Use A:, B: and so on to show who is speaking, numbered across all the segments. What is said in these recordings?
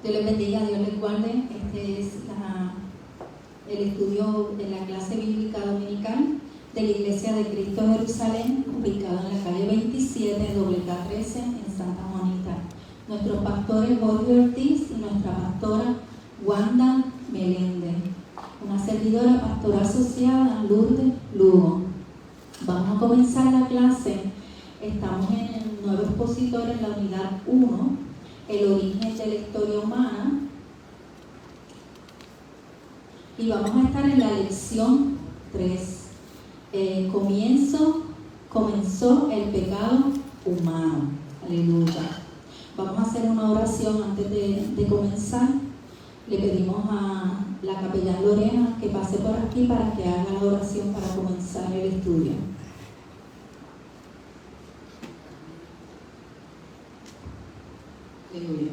A: Dios les bendiga, Dios les guarde. Este es el estudio de la clase bíblica dominical de la Iglesia de Cristo de Jerusalén, ubicado en la calle 27, WK13, en Santa Juanita. Nuestros pastores Jorge Ortiz y nuestra pastora Wanda Meléndez. Una servidora pastora asociada, Lourdes Lugo. Vamos a comenzar la clase. Estamos en el nuevo expositor en la unidad 1, el origen de la historia humana. Y vamos a estar en la lección 3. Comenzó el pecado humano. Aleluya. Vamos a hacer una oración antes de comenzar. Le pedimos a la capellán Lorena que pase por aquí para que haga la oración para comenzar el estudio.
B: Aleluya.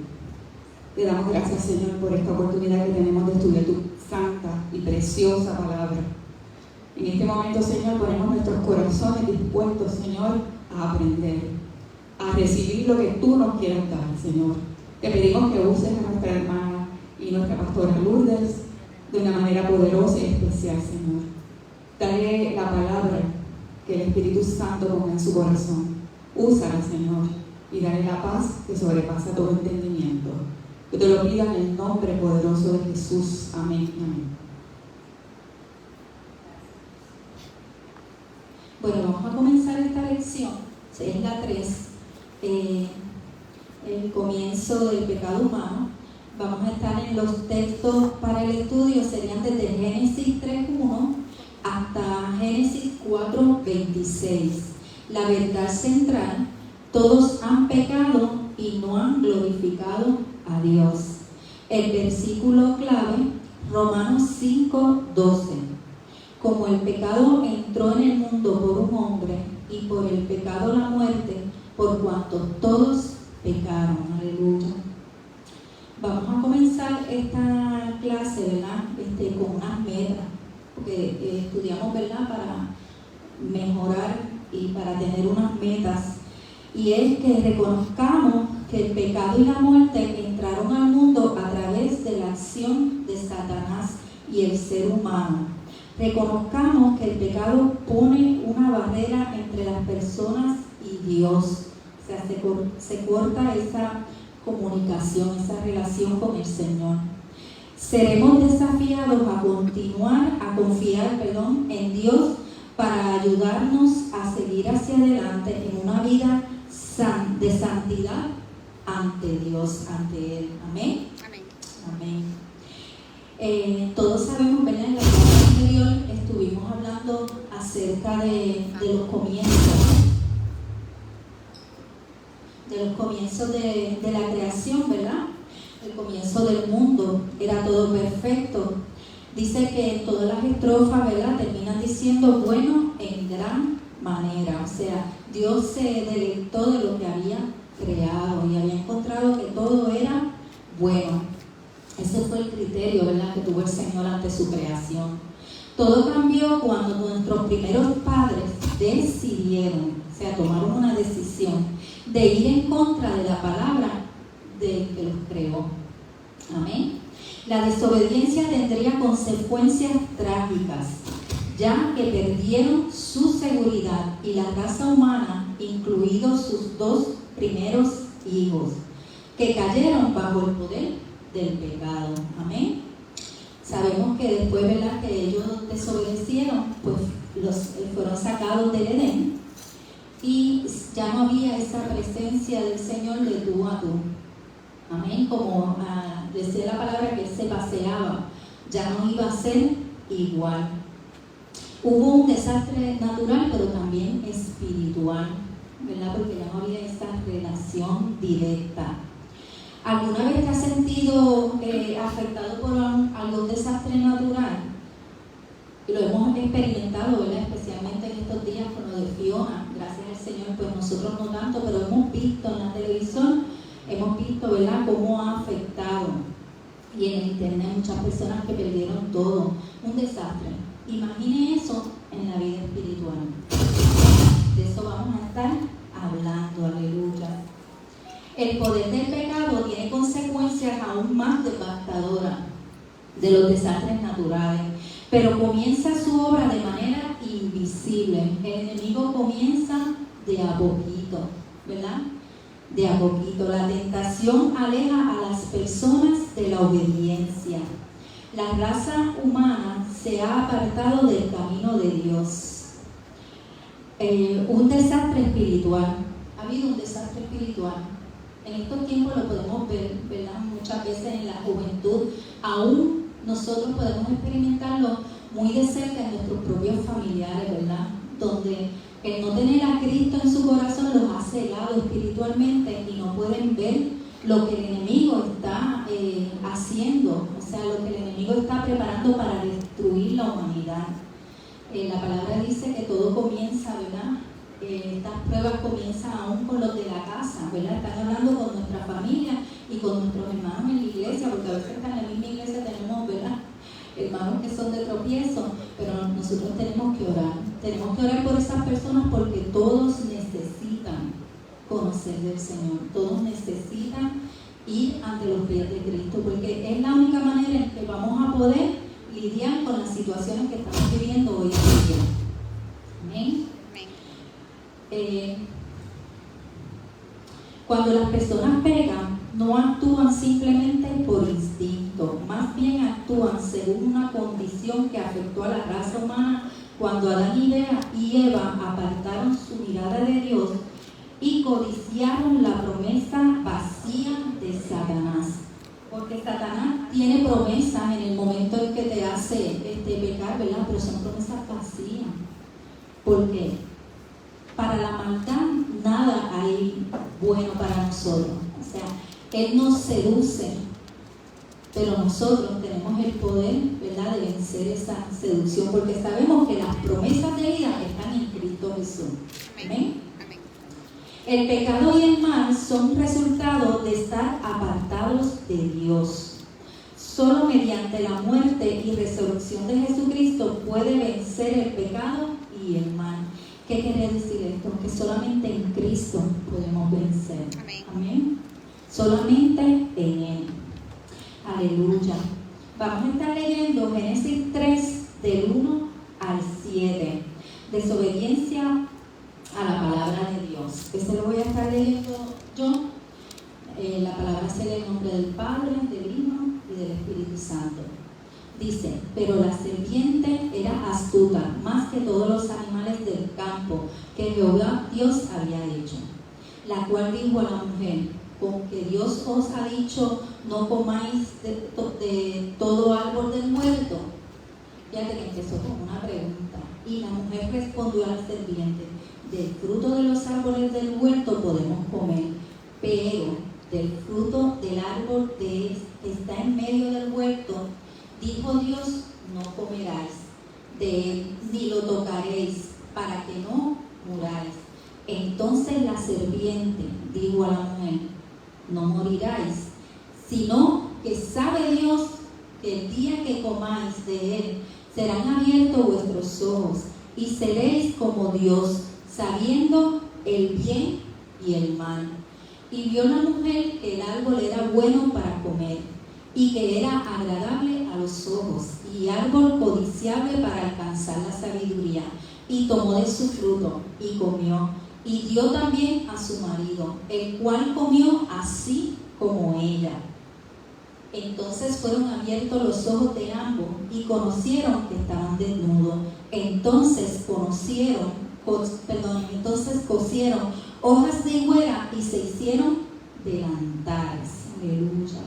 B: Te damos gracias, Señor, por esta oportunidad que tenemos de estudiar tu santa y preciosa palabra. En este momento, Señor, ponemos nuestros corazones dispuestos, Señor, a aprender, a recibir lo que tú nos quieres dar, Señor. Te pedimos que uses a nuestra hermana y nuestra pastora Lourdes de una manera poderosa y especial, Señor. Dale la palabra que el Espíritu Santo ponga en su corazón. Úsala, Señor, y dale la paz que sobrepasa todo entendimiento. Que te lo pido en el nombre poderoso de Jesús. Amén. Amén.
A: Bueno, vamos a comenzar esta lección. Es la 3. El comienzo del pecado humano. Vamos a estar en los textos para el estudio, serían desde Génesis 3:1 hasta Génesis 4:26. La verdad central: todos han pecado y no han glorificado a Dios. El versículo clave, Romanos 5:12. Como el pecado entró en el mundo por un hombre, y por el pecado la muerte, por cuanto todos pecaron. Aleluya. Vamos a comenzar esta clase, ¿verdad? Con unas metas, porque estudiamos, ¿verdad?, para mejorar y para tener unas metas. Y es que reconozcamos que el pecado y la muerte entraron al mundo a través de la acción de Satanás y el ser humano. Reconozcamos que el pecado pone una barrera entre las personas y Dios. O sea, se corta esa comunicación, esa relación con el Señor. Seremos desafiados a continuar, a confiar, en Dios para ayudarnos a seguir hacia adelante en una vida de santidad ante Dios, ante Él. Amén.
C: Amén.
A: Amén. Todos sabemos, ¿verdad? En la clase anterior estuvimos hablando acerca de los comienzos. De los comienzos de la creación, ¿verdad? El comienzo del mundo, era todo perfecto. Dice que todas las estrofas, ¿verdad?, terminan diciendo bueno en gran manera. O sea, Dios se deleitó de lo que había creado y había encontrado que todo era bueno. Ese fue el criterio, ¿verdad?, que tuvo el Señor ante su creación. Todo cambió cuando nuestros primeros padres decidieron, o sea, tomaron una decisión de ir en contra de la palabra del que los creó. Amén. La desobediencia tendría consecuencias trágicas, ya que perdieron su seguridad y la raza humana, incluidos sus 2 primeros hijos, que cayeron bajo el poder del pecado. Amén. Sabemos que después, ¿verdad?, que ellos desobedecieron, pues fueron sacados del Edén y ya no había esa presencia del Señor de tú a tú. Amén. Como decía la palabra, que Él se paseaba, ya no iba a ser igual. Hubo un desastre natural, pero también espiritual, ¿verdad?, porque ya no había esa relación directa. ¿Alguna vez te has sentido afectado por algún desastre natural? Y lo hemos experimentado, ¿verdad?, especialmente en estos días con lo de Fiona. Gracias al Señor, pues nosotros no tanto, pero hemos visto en la televisión, hemos visto, ¿verdad?, cómo ha afectado. Y en el internet muchas personas que perdieron todo. Un desastre. Imagine eso en la vida espiritual. De eso vamos a estar hablando. Aleluya. El poder del pecado tiene tiene consecuencias aún más devastadoras de los desastres naturales, pero comienza su obra de manera invisible. El enemigo comienza de a poquito, ¿verdad? De a poquito. La tentación aleja a las personas de la obediencia. La raza humana se ha apartado del camino de Dios. Un desastre espiritual. Ha habido un desastre espiritual. En estos tiempos lo podemos ver, ¿verdad? Muchas veces en la juventud. Aún nosotros podemos experimentarlo muy de cerca en nuestros propios familiares, ¿verdad? Donde el no tener a Cristo en su corazón los ha celado espiritualmente y no pueden ver lo que el enemigo está haciendo, o sea, lo que el enemigo está preparando para destruir la humanidad. La palabra dice que todo comienza, ¿verdad? Estas pruebas comienzan aún con los de la casa, ¿verdad? Están hablando con nuestra familia y con nuestros hermanos en la iglesia, porque a veces en la misma iglesia tenemos, ¿verdad?, hermanos que son de tropiezo, pero nosotros tenemos que orar por esas personas porque todos necesitan conocer del Señor, todos necesitan ir ante los pies de Cristo, porque es la única manera en que vamos a poder lidiar con las situaciones que estamos viviendo hoy en día. Amén. Cuando las personas pecan, no actúan simplemente por instinto, más bien actúan según una condición que afectó a la raza humana cuando Adán y Eva apartaron su mirada de Dios y codiciaron la promesa vacía de Satanás. Porque Satanás tiene promesas en el momento en que te hace pecar, ¿verdad? Pero son promesas vacías. ¿Por qué? Para la maldad nada hay bueno para nosotros. O sea, Él nos seduce, pero nosotros tenemos el poder, ¿verdad?, de vencer esa seducción, porque sabemos que las promesas de vida están en Cristo Jesús. Amén. El pecado y el mal son resultado de estar apartados de Dios. Solo mediante la muerte y resurrección de Jesucristo puede vencer el pecado y el mal. ¿Qué quiere decir esto? Que solamente en Cristo podemos vencer. Amén. Amén. Solamente en Él. Aleluya. Vamos a estar leyendo Génesis 3, del 1 al 7. Desobediencia a la palabra de Dios. Eso lo voy a estar leyendo yo. La palabra se lee en nombre del Padre, del Hijo y del Espíritu Santo. Dice: pero la serpiente era astuta más que todos los animales del campo que Jehová Dios había hecho, la cual dijo a la mujer: con que Dios os ha dicho, no comáis de todo árbol del huerto. Fíjate que empezó con una pregunta. Y la mujer respondió a la serpiente: del fruto de los árboles del huerto podemos comer, pero del fruto del árbol que está en medio del huerto, dijo Dios, no comeráis de él, ni lo tocaréis, para que no muráis. Entonces la serpiente dijo a la mujer: no moriráis, sino que sabe Dios que el día que comáis de él, serán abiertos vuestros ojos, y seréis como Dios, sabiendo el bien y el mal. Y vio la mujer que el árbol era bueno para comer, y que era agradable a los ojos, y árbol codiciable para alcanzar la sabiduría. Y tomó de su fruto, y comió, y dio también a su marido, el cual comió así como ella. Entonces fueron abiertos los ojos de ambos, y conocieron que estaban desnudos. Entonces cosieron hojas de higuera y se hicieron delantales. Aleluya.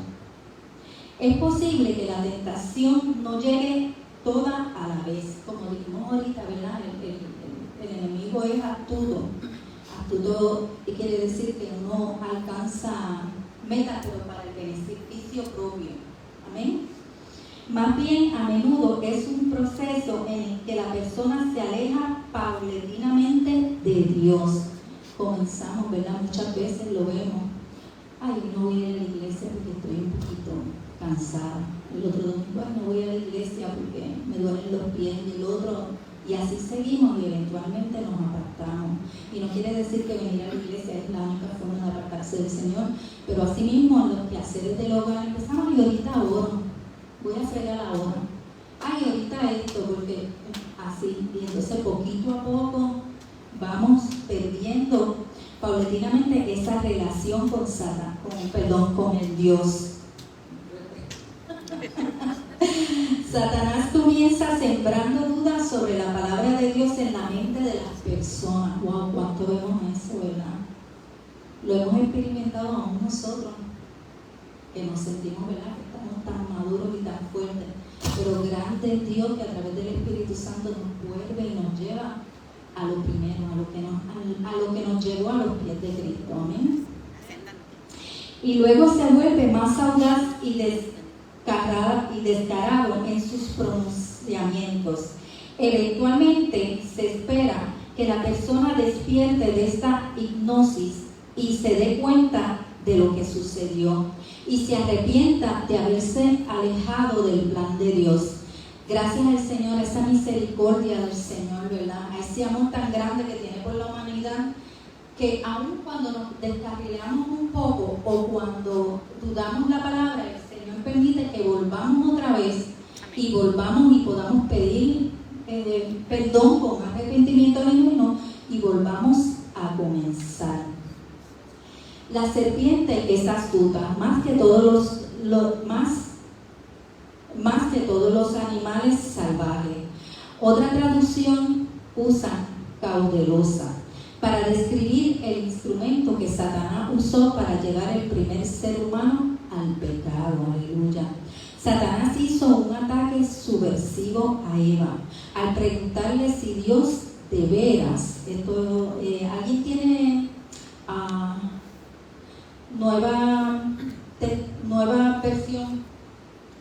A: Es posible que la tentación no llegue toda a la vez. Como dijimos ahorita, ¿verdad? El enemigo es astuto. Astuto quiere decir que uno alcanza metas, pero para el beneficio propio. Amén. Más bien, a menudo es un proceso en el que la persona se aleja paulatinamente de Dios. Comenzamos, ¿verdad? Muchas veces lo vemos. Ay, no voy a ir a la iglesia porque estoy un poquito cansada. El otro domingo, no voy a la iglesia porque me duelen los pies. Y el otro, Y así seguimos y eventualmente nos apartamos. Y no quiere decir que venir a la iglesia es la única forma de apartarse del Señor, pero así mismo en los quehaceres del hogar empezamos y ahorita oro, voy a fregar ahora. Ay, ahorita esto, porque así, y entonces poquito a poco vamos perdiendo paulatinamente esa relación con Satán, con el Dios. Satanás comienza sembrando dudas sobre la palabra de Dios en la mente de las personas. Wow, ¿cuánto vemos eso, verdad? Lo hemos experimentado aún nosotros, que nos sentimos, ¿verdad?, que estamos tan maduros y tan fuertes. Pero grande es Dios que a través del Espíritu Santo nos vuelve y nos lleva a lo primero, a lo que nos llevó a los pies de Cristo. Amén. Y luego se vuelve más audaz y descarado en sus pronunciamientos. Eventualmente se espera que la persona despierte de esta hipnosis y se dé cuenta de lo que sucedió y se arrepienta de haberse alejado del plan de Dios. Gracias al Señor, a esa misericordia del Señor, ¿verdad?, a ese amor tan grande que tiene por la humanidad, que aun cuando nos descarrilamos un poco o cuando dudamos la palabra, el Señor permite que volvamos otra vez y volvamos y podamos pedir perdón con arrepentimiento genuino y volvamos a comenzar. La serpiente es astuta, más que todos los animales salvajes. Otra traducción usa cautelosa para describir el instrumento que Satanás usó para llevar el primer ser humano al pecado. Aleluya. Satanás hizo un ataque subversivo a Eva al preguntarle si Dios de veras, ¿alguien tiene nueva versión,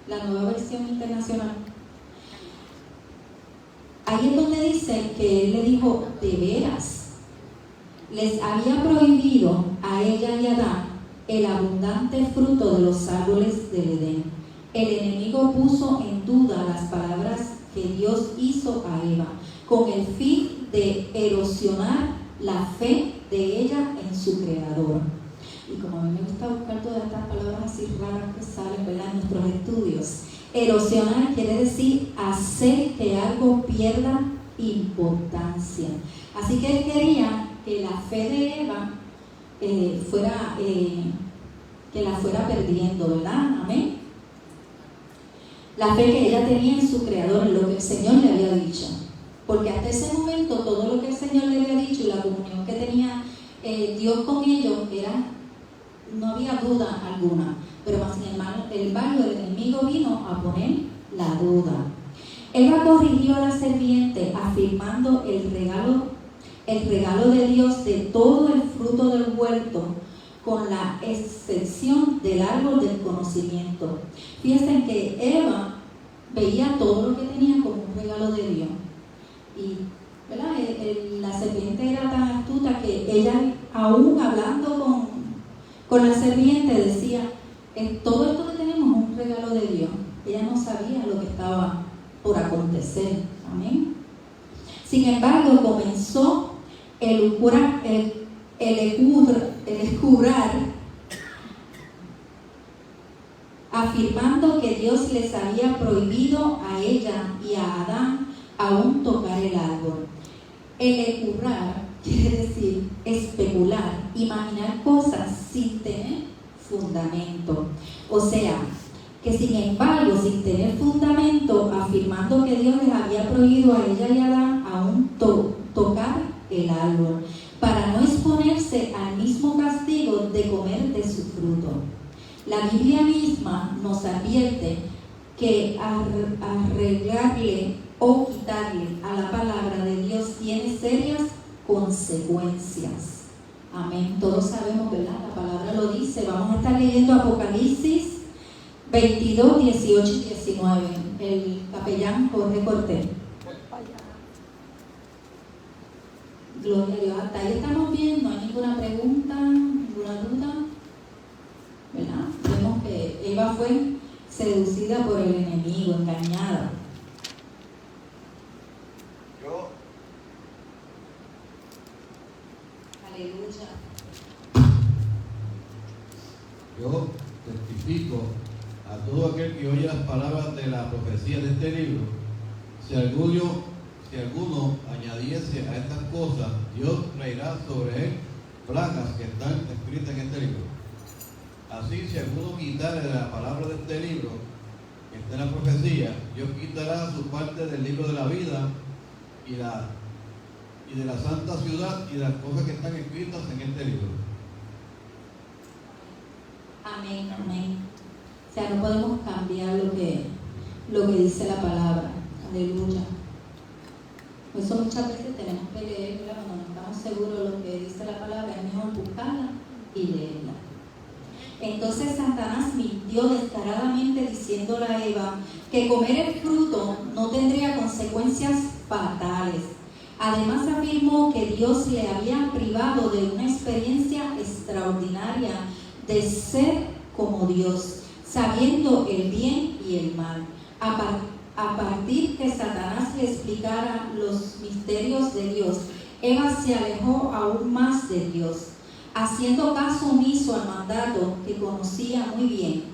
A: la nueva versión internacional? Ahí es donde dice que él le dijo, de veras, les había prohibido a ella y a Adán el abundante fruto de los árboles del Edén. El enemigo puso en duda las palabras que Dios hizo a Eva, con el fin de erosionar la fe de ella en su Creador. Y como a mí me gusta buscar todas estas palabras así raras que salen, ¿verdad?, en nuestros estudios, erosionar quiere decir hacer que algo pierda importancia. Así que él quería que la fe de Eva que la fuera perdiendo, ¿verdad? Amén. La fe que ella tenía en su Creador, en lo que el Señor le había dicho. Porque hasta ese momento todo lo que el Señor le había dicho y la comunión que tenía Dios con ellos no había duda alguna. Pero más sin embargo el enemigo vino a poner la duda. Eva corrigió a la serpiente afirmando el regalo de Dios de todo el fruto del huerto, con la excepción del árbol del conocimiento. Fíjense que Eva veía todo lo que tenía como un regalo de Dios. Y ¿verdad? La serpiente era tan astuta que ella, aún hablando con la serpiente, decía, todo esto que tenemos es un regalo de Dios. Ella no sabía lo que estaba por acontecer. Amén. Sin embargo, comenzó el escurar, afirmando que Dios les había prohibido a ella y a Adán aún tocar el árbol. El escurar quiere decir especular, imaginar cosas sin tener fundamento. O sea, que sin embargo, sin tener fundamento, afirmando que Dios les había prohibido a ella y a Adán aún tocar el árbol, para no exponerse al mismo castigo de comer de su fruto. La Biblia misma nos advierte que arreglarle o quitarle a la palabra de Dios tiene serias consecuencias. Amén. Todos sabemos, ¿verdad? La palabra lo dice. Vamos a estar leyendo Apocalipsis 22, 18 y 19. El capellán Jorge Cortés. Gloria a Dios. Hasta ahí estamos bien, no hay ninguna pregunta, ninguna duda, ¿verdad? Vemos que Eva fue seducida por el enemigo, engañada.
C: Yo
A: Aleluya.
C: Yo testifico a todo aquel que oye las palabras de la profecía de este libro, si alguno añadiese a estas cosas, Dios traerá sobre él plagas que están escritas en este libro. Así, si alguno quitare de la palabra de este libro, que está en la profecía, Dios quitará su parte del libro de la vida y de la santa ciudad y de las cosas que están escritas en este libro.
A: Amén, amén. O sea, no podemos cambiar lo que dice la palabra. Aleluya. Por eso muchas veces tenemos que leer, ¿verdad? Cuando no estamos seguros de lo que dice la palabra, es mejor buscarla y leerla. Entonces Satanás mintió descaradamente diciéndole a Eva que comer el fruto no tendría consecuencias fatales. Además afirmó que Dios le había privado de una experiencia extraordinaria de ser como Dios, sabiendo el bien y el mal. A partir que Satanás le explicara los misterios de Dios, Eva se alejó aún más de Dios, haciendo caso omiso al mandato que conocía muy bien.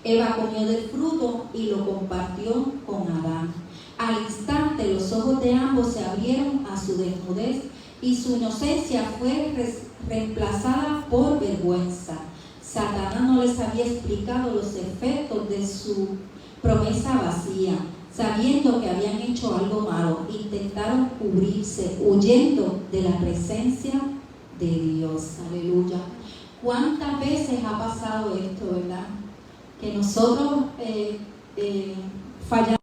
A: Eva comió del fruto y lo compartió con Adán. Al instante los ojos de ambos se abrieron a su desnudez y su inocencia fue reemplazada por vergüenza. Satanás no les había explicado los efectos de su promesa vacía. Sabiendo que habían hecho algo malo, intentaron cubrirse, huyendo de la presencia de Dios. Aleluya. ¿Cuántas veces ha pasado esto, verdad? Que nosotros fallamos.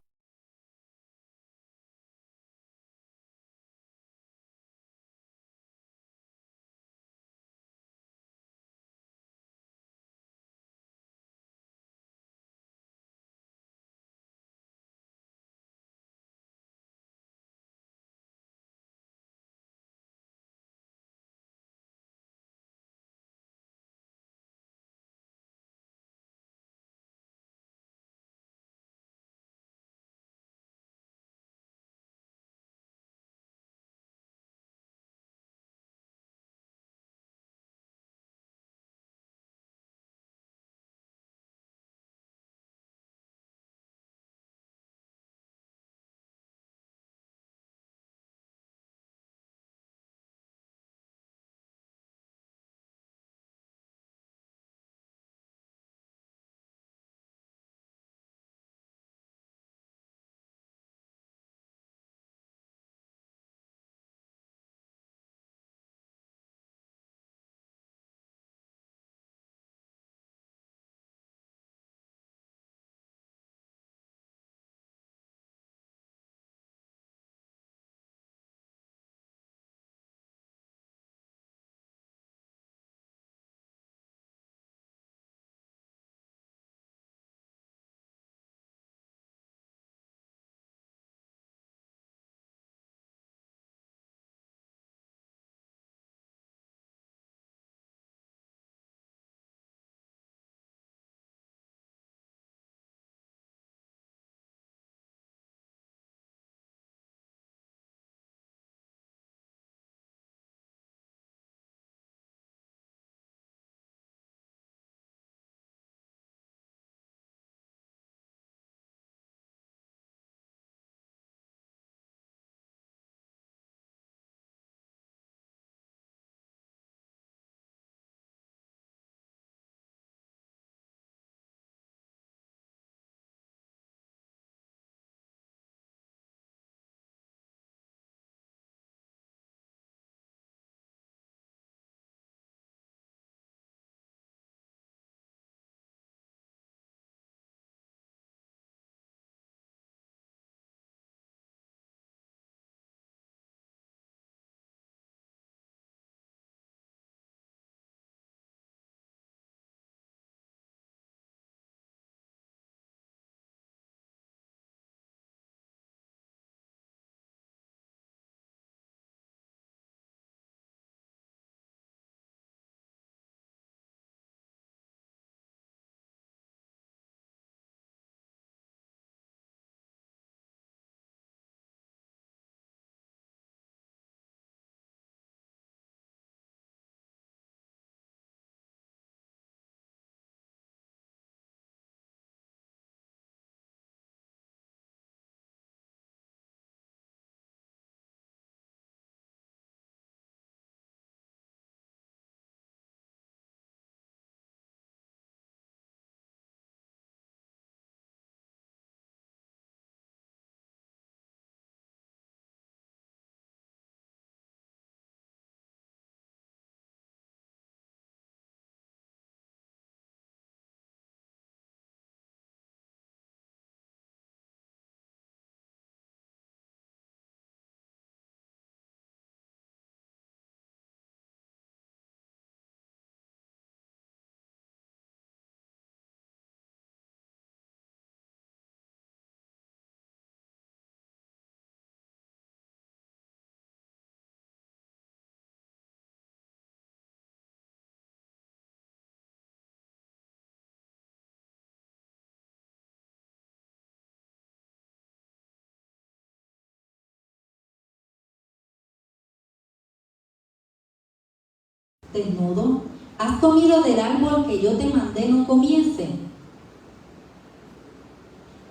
A: desnudo? ¿Has comido del árbol que yo te mandé no comiese?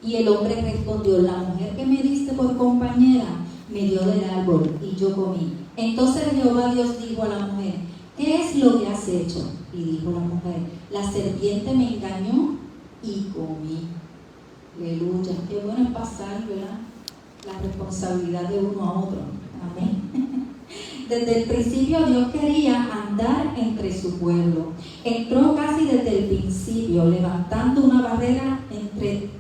A: Y el hombre respondió, la mujer que me diste por compañera me dio del árbol y yo comí. Entonces Jehová Dios dijo a la mujer, ¿qué es lo que has hecho? Y dijo la mujer, la serpiente me engañó y comí. Aleluya, qué bueno es pasar, ¿verdad?, la responsabilidad de uno a otro. Amén. Desde el principio Dios quería andar entre su pueblo. Entró casi desde el principio, levantando una barrera entre...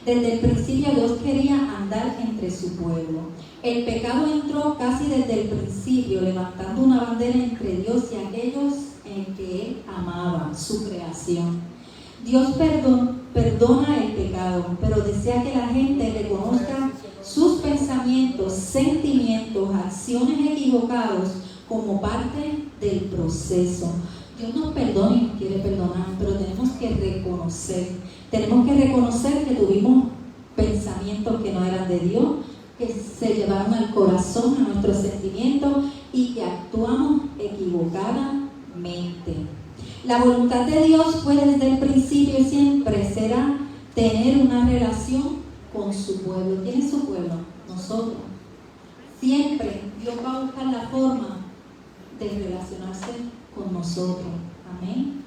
A: Desde el principio Dios quería andar entre su pueblo. El pecado entró casi desde el principio, levantando una bandera entre Dios y aquellos en que Él amaba, su creación. Dios perdona el pecado, pero desea que la gente reconozca sus pensamientos, sentimientos, acciones equivocados como parte del proceso. Dios nos perdona y nos quiere perdonar, pero tenemos que reconocer que tuvimos pensamientos que no eran de Dios, que se llevaron al corazón, a nuestros sentimientos y que actuamos equivocadamente. La voluntad de Dios fue desde el principio y siempre será tener una relación con su pueblo. ¿Quién es su pueblo? Nosotros. Siempre Dios va a buscar la forma de relacionarse con nosotros. Amén.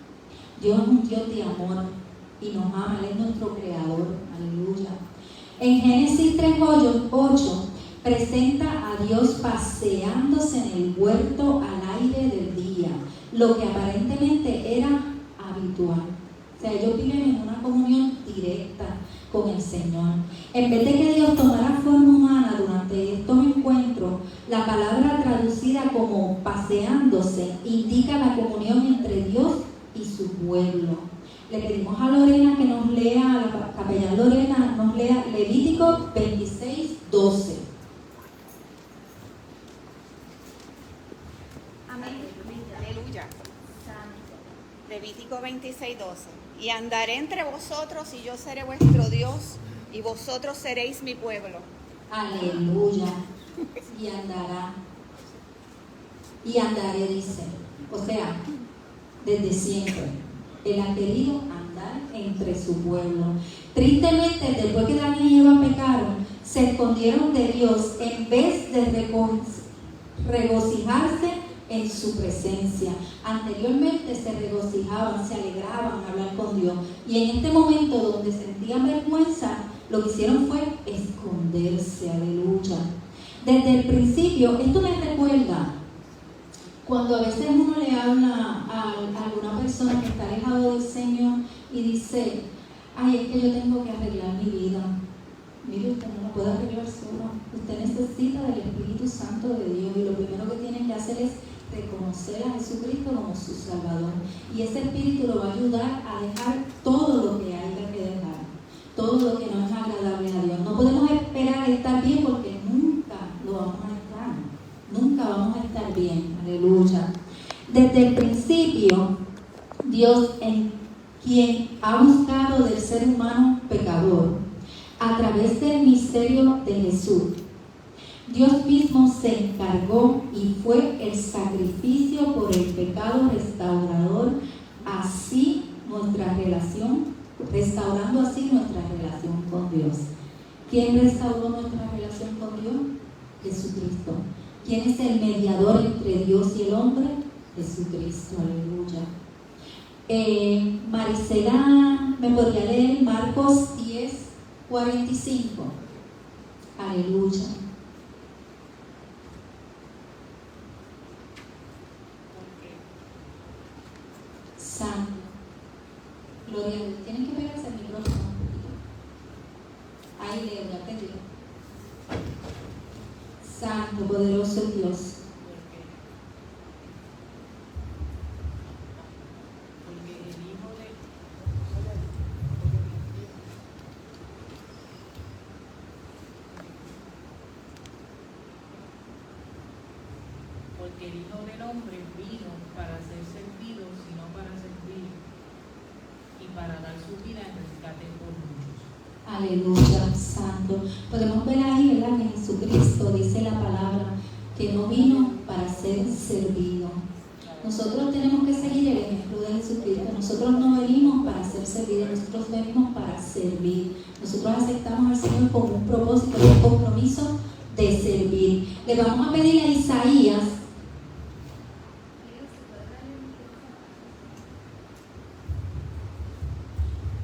A: Dios es un Dios de amor y nos ama, Él es nuestro creador. Aleluya. En Génesis 3:8 presenta a Dios paseándose en el huerto al aire del día, lo que aparentemente era habitual. O sea, ellos viven en una comunión directa con el Señor. En vez de que Dios tomara forma humana durante estos encuentros, la palabra traducida como paseándose indica la comunión entre Dios y su pueblo. Le pedimos a Lorena que nos lea, la capellán Lorena nos lea Levítico 26:12.
D: Amén. Aleluya. Levítico 26:12. Y andaré entre vosotros y yo seré vuestro Dios y vosotros seréis mi pueblo.
A: Aleluya. Y andará. Y andaré, dice. O sea, desde siempre. Él ha querido andar entre su pueblo. Tristemente, después que Adán y Eva pecaron, se escondieron de Dios en vez de regocijarse en su presencia. Anteriormente se regocijaban, se alegraban al hablar con Dios. Y en este momento donde sentían vergüenza, lo que hicieron fue esconderse. Aleluya. Desde el principio, esto me recuerda cuando a veces uno le habla a alguna persona que está alejado del Señor y dice, ay, es que yo tengo que arreglar mi vida. Mire, usted no lo puede arreglar solo. Usted necesita del Espíritu Santo de Dios y lo primero que tienen que hacer es reconocer a Jesucristo como su Salvador. Y ese Espíritu lo va a ayudar a dejar todo lo que haya que dejar, todo lo que no es agradable a Dios. No podemos esperar estar bien porque nunca lo vamos a estar. Nunca vamos a estar bien. Aleluya. Desde el principio, Dios, en quien ha buscado del ser humano pecador, a través del misterio de Jesús, Dios mismo se encargó y fue el sacrificio por el pecado restaurador, así nuestra relación, restaurando así nuestra relación con Dios. ¿Quién restauró nuestra relación con Dios? Jesucristo. ¿Quién es el mediador entre Dios y el hombre? Jesucristo. Aleluya. Marisela, ¿me podría leer Marcos 10:45? Aleluya. Santo. Gloria a Dios. Tienen que pegarse el micrófono un poquito. Ahí leo, ya te digo. Santo, poderoso Dios.
E: Porque el Hijo del Hombre vino para ser servido, sino para servir, y para dar su vida en rescate por muchos.
A: Aleluya, Santo. Podemos ver ahí, ¿verdad?, que Jesucristo dice la palabra que no vino para ser servido, Nosotros tenemos que seguir el ejemplo de Jesucristo. Nosotros no venimos para ser servidos, nosotros venimos para servir. Nosotros aceptamos al Señor con un propósito, un compromiso de servir. Le vamos a pedir a Isaías.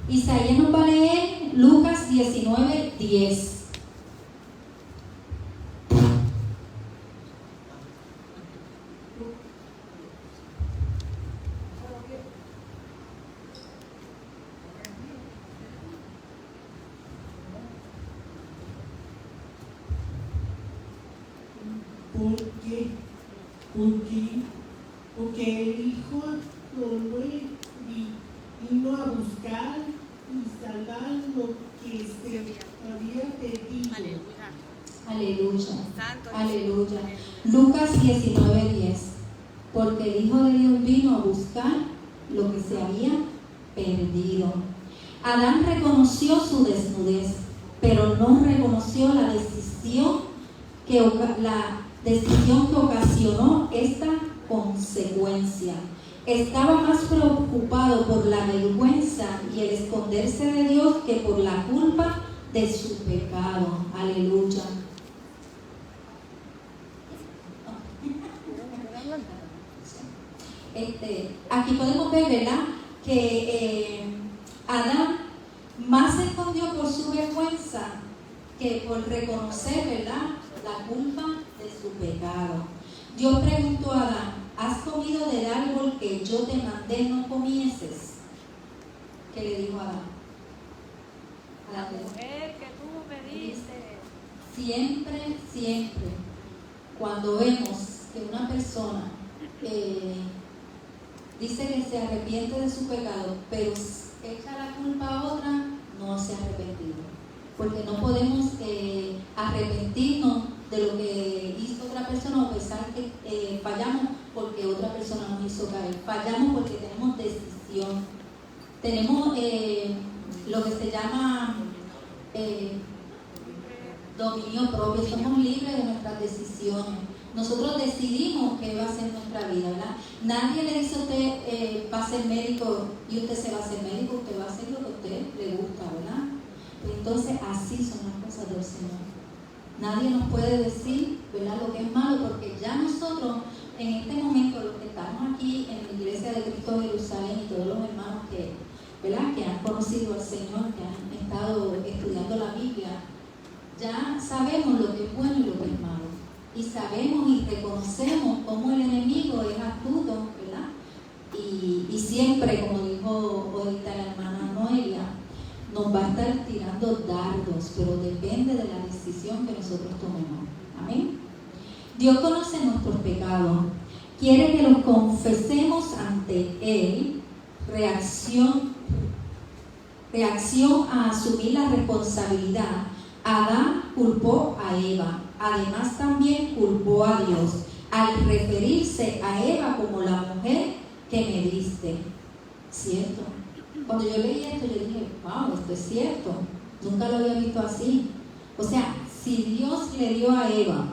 A: Isaías nos va a leer Lucas 19:10.
F: Porque el Hijo del Hombre vino a buscar y salvar lo que se había perdido.
A: Aleluya.
D: Santo
A: Aleluya. Lucas 19:10. Porque el Hijo de Dios vino a buscar lo que se había perdido. Adán reconoció su desnudez, pero no reconoció la decisión que ocasionó esta consecuencia. Estaba más preocupado por la vergüenza y el esconderse de Dios que por la culpa de su pecado. Aleluya. Aquí podemos ver, ¿verdad?, que Adán más se escondió por su vergüenza que por reconocer, ¿verdad?, la culpa de su pecado. Dios preguntó a Adán: ¿has comido del árbol que yo te mandé no comieses? ¿Qué le dijo Adán?
E: La mujer que tú me diste.
A: Siempre, cuando vemos que una persona dice que se arrepiente de su pecado, pero echa la culpa a otra, no se ha arrepentido. Porque no podemos arrepentirnos de lo que hizo otra persona o pensar que fallamos porque otra persona nos hizo caer. Fallamos porque tenemos decisión. Tenemos lo que se llama dominio propio. Somos libres de nuestras decisiones. Nosotros decidimos qué va a ser nuestra vida, ¿verdad? Nadie le dice a usted va a ser médico y usted se va a hacer médico. Usted va a hacer lo que a usted le gusta, ¿verdad? Entonces así son las cosas del Señor. Nadie nos puede decir, ¿verdad?, lo que es malo, porque ya nosotros en este momento, los que estamos aquí en la iglesia de Cristo de Jerusalén y todos los hermanos que, ¿verdad?, que han conocido al Señor, que han estado estudiando la Biblia, ya sabemos lo que es bueno y lo que es malo. Y sabemos y reconocemos cómo el enemigo es astuto, ¿verdad? Y siempre, como dijo ahorita la hermana Noelia, nos va a estar tirando dardos, pero depende de la decisión que nosotros tomemos. Amén. Dios conoce nuestros pecados, quiere que los confesemos ante Él. Reacción a asumir la responsabilidad. Adán culpó a Eva, además también culpó a Dios al referirse a Eva como la mujer que me diste. ¿Cierto? Cuando yo leí esto, yo dije, wow, esto es cierto. Nunca lo había visto así. O sea, si Dios le dio a Eva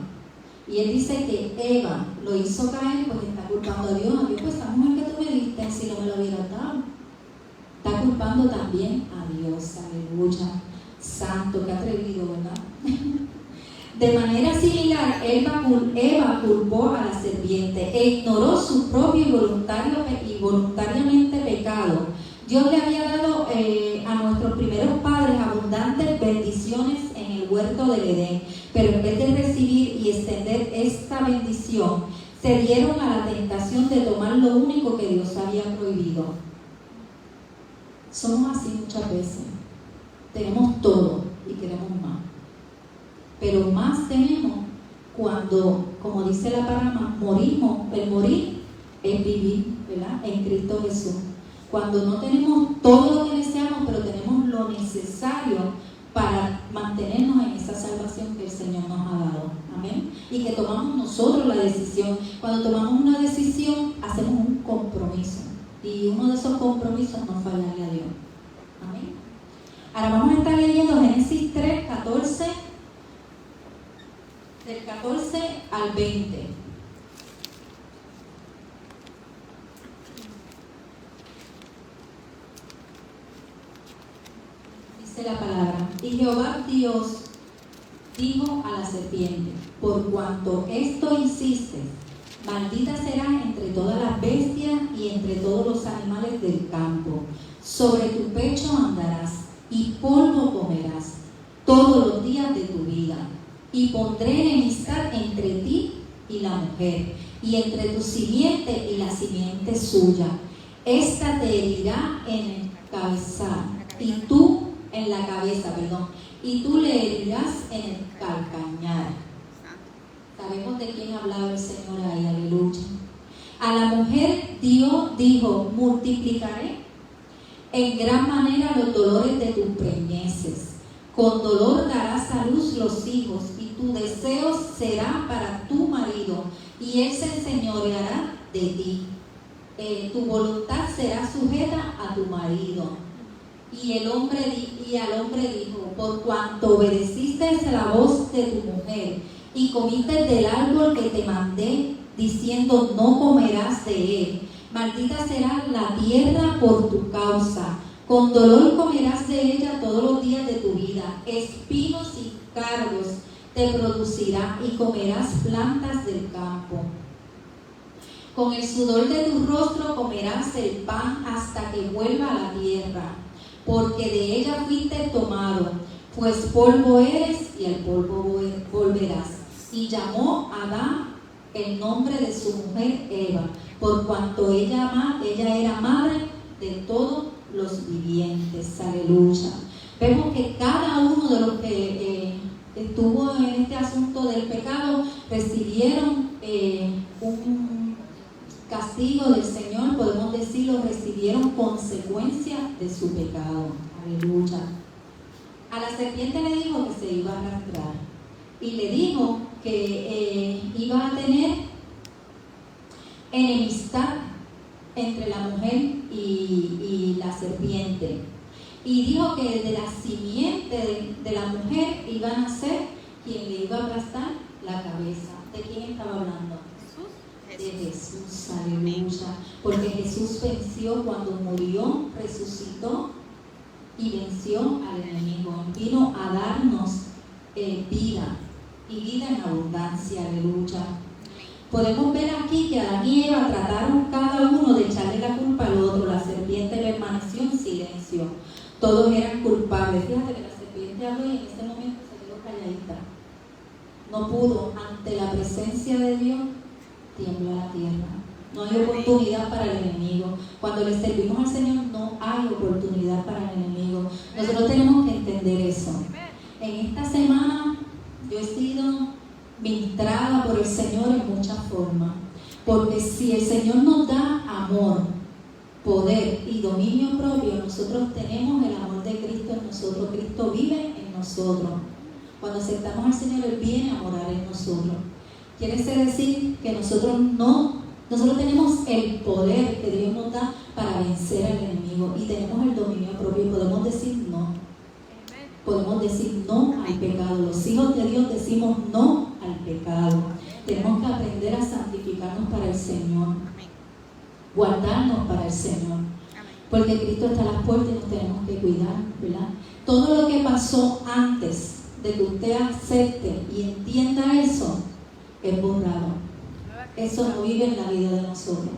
A: y Él dice que Eva lo hizo caer, pues está culpando a Dios. Pues esa mujer que tú me diste, si no me lo hubieras dado, está culpando también a Dios. Aleluya. Santo, qué atrevido, ¿verdad? De manera similar, Eva culpó a la serpiente e ignoró su propio y voluntariamente pecado. Dios le había dado a nuestros primeros padres abundantes bendiciones en el huerto del Edén, pero en vez de recibir y extender esta bendición, se dieron a la tentación de tomar lo único que Dios había prohibido. Somos así muchas veces. Tenemos todo y queremos más. Pero más tenemos cuando, como dice la palabra, morimos. El morir es vivir, ¿verdad?, en Cristo Jesús. Cuando no tenemos todo lo que deseamos, pero tenemos lo necesario para mantenernos en esa salvación que el Señor nos ha dado. Amén. Y que tomamos nosotros la decisión. Cuando tomamos una decisión, hacemos un compromiso. Y uno de esos compromisos no fallarle a Dios. Amén. Ahora vamos a estar leyendo Génesis 3, 14, del 14 al 20. Dice la palabra: y Jehová Dios dijo a la serpiente: por cuanto esto hiciste, maldita serás entre todas las bestias y entre todos los animales del campo. Sobre tu pecho andarás y polvo comerás todos los días de tu vida. Y pondré enemistad entre ti y la mujer, y entre tu simiente y la simiente suya. Esta te herirá en el cabezal, y tú en la cabeza, y tú le herirás en el calcañar. Sabemos de quién ha hablado el Señor ahí, aleluya. A la mujer Dios dijo: multiplicaré en gran manera los dolores de tus preñeces. Con dolor darás a luz los hijos, y tu deseo será para tu marido, y él se enseñoreará de ti. Tu voluntad será sujeta a tu marido. Y al hombre dijo: por cuanto obedeciste la voz de tu mujer, y comiste del árbol que te mandé, diciendo: no comerás de él, maldita será la tierra por tu causa. Con dolor comerás de ella todos los días de tu vida. Espinos y cardos te producirá, y comerás plantas del campo. Con el sudor de tu rostro comerás el pan hasta que vuelva a la tierra, porque de ella fuiste tomado, pues polvo eres y al polvo volverás. Y llamó a Adán el nombre de su mujer Eva, por cuanto ella era madre de todos los vivientes. Aleluya. Vemos que cada uno de los que estuvo en este asunto del pecado recibieron un castigo del Señor, podemos decirlo, recibieron consecuencias de su pecado. Aleluya. A la serpiente le dijo que se iba a arrastrar, y le dijo que iba a tener enemistad entre la mujer y la serpiente, y dijo que de la simiente de la mujer iba a nacer quien le iba a aplastar la cabeza. ¿De quién estaba hablando? De Jesús, aleluya, porque Jesús venció cuando murió, resucitó y venció al enemigo. Vino a darnos vida, y vida en abundancia, aleluya. Podemos ver aquí que Adán y Eva trataron cada uno de echarle la culpa al otro. La serpiente permaneció en silencio, todos eran culpables. Fíjate que la serpiente habló y en ese momento se quedó calladita, no pudo. Ante la presencia de Dios tiembla la tierra. No hay oportunidad para el enemigo. Cuando le servimos al Señor no hay oportunidad para el enemigo. Nosotros tenemos que entender eso. En esta semana yo he sido ministrada por el Señor en muchas formas, porque si el Señor nos da amor, poder y dominio propio, nosotros tenemos el amor de Cristo en nosotros. Cristo vive en nosotros. Cuando aceptamos al Señor, Él viene a morar en nosotros. Quiere decir que nosotros tenemos el poder que Dios nos da para vencer al enemigo, y tenemos el dominio propio, y podemos decir no. Podemos decir no al pecado. Los hijos de Dios decimos no al pecado. Tenemos que aprender a santificarnos para el Señor, guardarnos para el Señor, porque Cristo está a las puertas y nos tenemos que cuidar, ¿verdad? Todo lo que pasó antes de que usted acepte y entienda eso es borrado. Eso no vive en la vida de nosotros.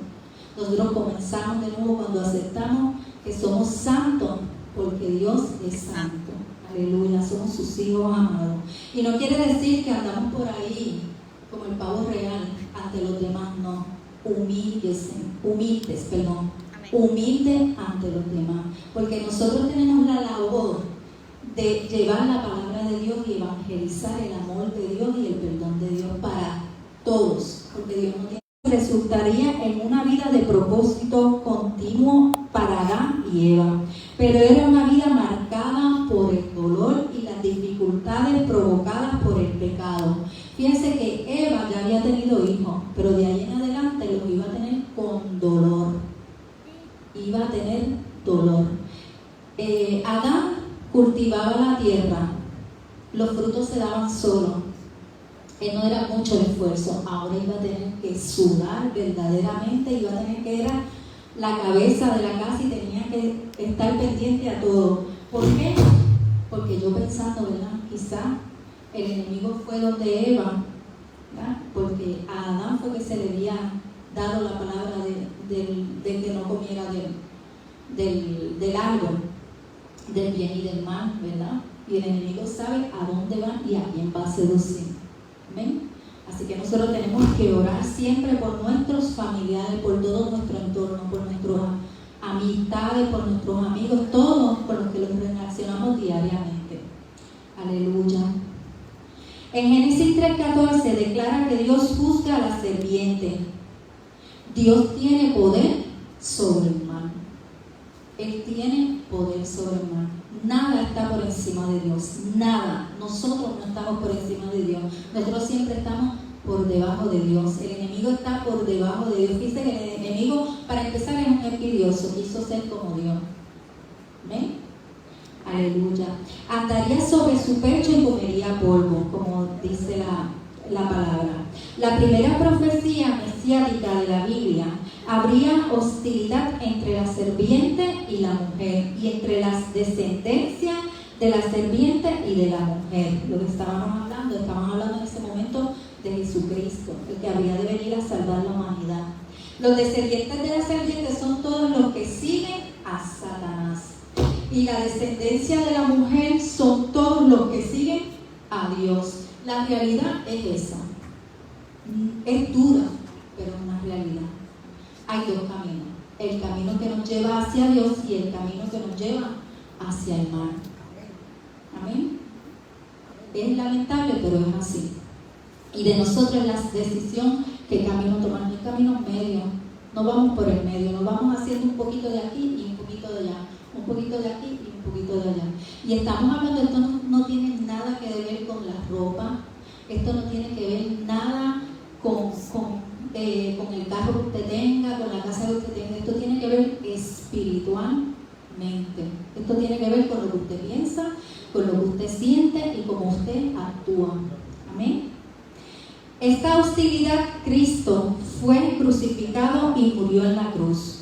A: Nosotros comenzamos de nuevo cuando aceptamos que somos santos, porque Dios es santo. Aleluya, somos sus hijos amados. Y no quiere decir que andamos por ahí como el pavo real ante los demás, no. Humildes ante los demás, porque nosotros tenemos la labor de llevar la palabra de Dios y evangelizar el amor de Dios y el perdón de Dios para todos, porque Dios no tiene. Resultaría en una vida de propósito continuo para Adán y Eva, pero era una vida marcada por el dolor y las dificultades provocadas por el pecado. Fíjense que Eva ya había tenido hijos, pero de ahí en adelante los iba a tener con dolor. Iba a tener dolor. Adán cultivaba la tierra, los frutos se daban solos. Que no era mucho el esfuerzo. Ahora iba a tener que sudar verdaderamente, iba a tener que era la cabeza de la casa y tenía que estar pendiente a todo. ¿Por qué? porque yo pensando, ¿verdad? Quizá el enemigo fue donde Eva, ¿verdad? Porque a Adán fue que se le había dado la palabra de que no comiera del árbol, del bien y del mal, ¿verdad? Y el enemigo sabe a dónde va y a quién va a seducir. ¿Ven? Así que nosotros tenemos que orar siempre por nuestros familiares, por todo nuestro entorno, por nuestras amistades, por nuestros amigos, todos con los que los relacionamos diariamente. Aleluya. En Génesis 3:14 declara que Dios juzga a la serpiente. Dios tiene poder sobre el mal. Él tiene poder sobre el mal. Nada está por encima de Dios. Nada. Nosotros no estamos por encima de Dios. Nosotros siempre estamos por debajo de Dios. El enemigo está por debajo de Dios. Dice que el enemigo, para empezar, es un envidioso. Quiso ser como Dios. ¿Ven? Aleluya. Andaría sobre su pecho y comería polvo, como dice la palabra. La primera profecía mesiánica de la Biblia, habría hostilidad entre la serpiente y la mujer, y entre las descendencias de la serpiente y de la mujer. Lo que estábamos hablando en ese momento de Jesucristo, el que habría de venir a salvar la humanidad. Los descendientes de la serpiente son todos los que siguen a Satanás. Y la descendencia de la mujer son todos los que siguen a Dios. La realidad es esa. Es dura, pero es una realidad. Hay dos caminos. El camino que nos lleva hacia Dios y el camino que nos lleva hacia el mal. Amén. Es lamentable, pero es así. Y de nosotros es la decisión qué camino tomar. No hay caminos medios. No vamos por el medio. Nos vamos haciendo un poquito de aquí y un poquito de allá. Un poquito de aquí y un poquito de allá. Y estamos hablando, esto no tiene nada que ver con la ropa. Esto no tiene que ver nada con el carro que usted tenga, con la casa que usted tenga. Esto tiene que ver espiritualmente. Esto tiene que ver con lo que usted piensa, con lo que usted siente y cómo usted actúa. Amén. Esta hostilidad, Cristo fue crucificado y murió en la cruz.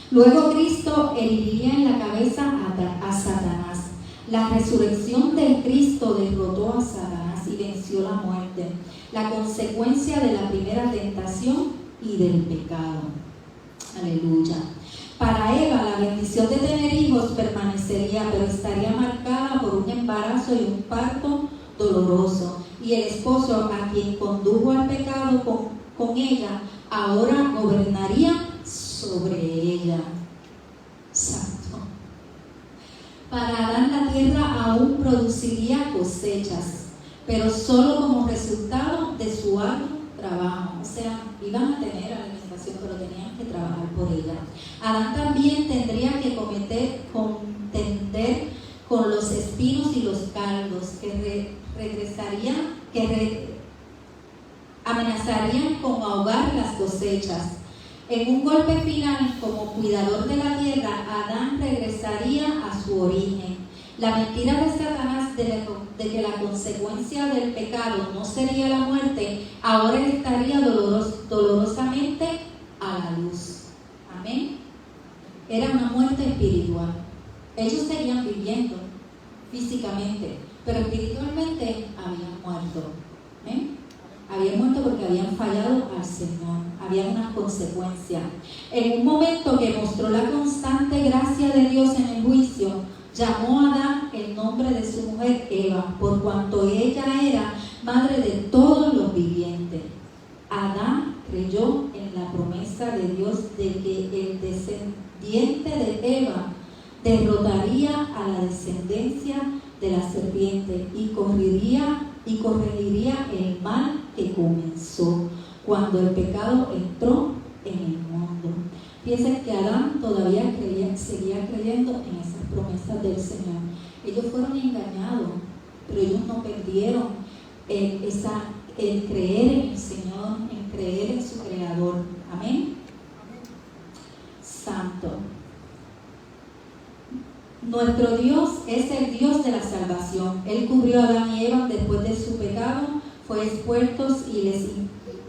A: Luego Cristo heriría en la cabeza a Satanás. La resurrección de Cristo derrotó a Satanás y venció la muerte, la consecuencia de la primera tentación y del pecado. Aleluya. Para Eva, la bendición de tener hijos permanecería, pero estaría marcada por un embarazo y un parto doloroso. Y el esposo, a quien condujo al pecado con ella, ahora gobernaría sobre ella. Santo. Para Adán, la tierra aún produciría cosechas, pero solo como resultado de su arduo trabajo. O sea, iban a tener alimentación, pero tenían que trabajar por ella. Adán también tendría que contender con los espinos y los cardos que amenazarían con ahogar las cosechas. En un golpe final, como cuidador de la tierra, Adán regresaría a su origen. La mentira de Satanás de que la consecuencia del pecado no sería la muerte, ahora estaría dolorosamente a la luz. Amén. Era una muerte espiritual. Ellos seguían viviendo físicamente, pero espiritualmente habían muerto. ¿Amén? Habían muerto porque habían fallado al Señor. Había una consecuencia. En un momento que mostró la constante gracia de Dios en el juicio, llamó a Adán el nombre de su mujer Eva, por cuanto ella era madre de todos los vivientes. Adán creyó en la promesa de Dios de que el descendiente de Eva derrotaría a la descendencia de la serpiente y corregiría el mal que comenzó cuando el pecado entró en el mundo. Piensen que Adán todavía seguía creyendo en esas promesas del Señor. Ellos fueron engañados, pero ellos no perdieron el creer en el Señor, en creer en su Creador. Amén. Santo. Nuestro Dios es el Dios de la salvación. Él cubrió a Adán y Eva después de su pecado, fue expuestos y les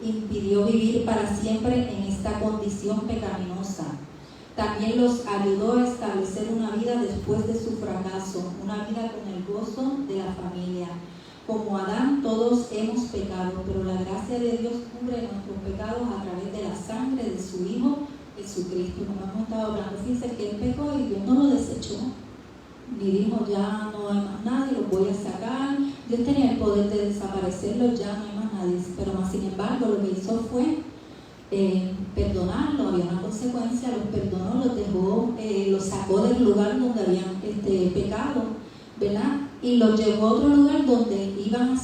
A: impidió vivir para siempre en esta condición pecaminosa. También los ayudó a establecer una vida después de su fracaso, una vida con el gozo de la familia. Como Adán, todos hemos pecado, pero la gracia de Dios cubre nuestros pecados a través de la sangre de su Hijo Jesucristo. Como hemos estado hablando, fíjense que Él pecó y Dios no lo desechó, ni dijo ya no hay más nadie, los voy a sacar. Dios tenía el poder de desaparecerlos, ya no hay más nadie, pero más sin embargo lo que hizo fue perdonarlo. Había una consecuencia, los perdonó, los dejó, los sacó del lugar donde habían pecado, ¿verdad? Y los llevó a otro lugar donde iban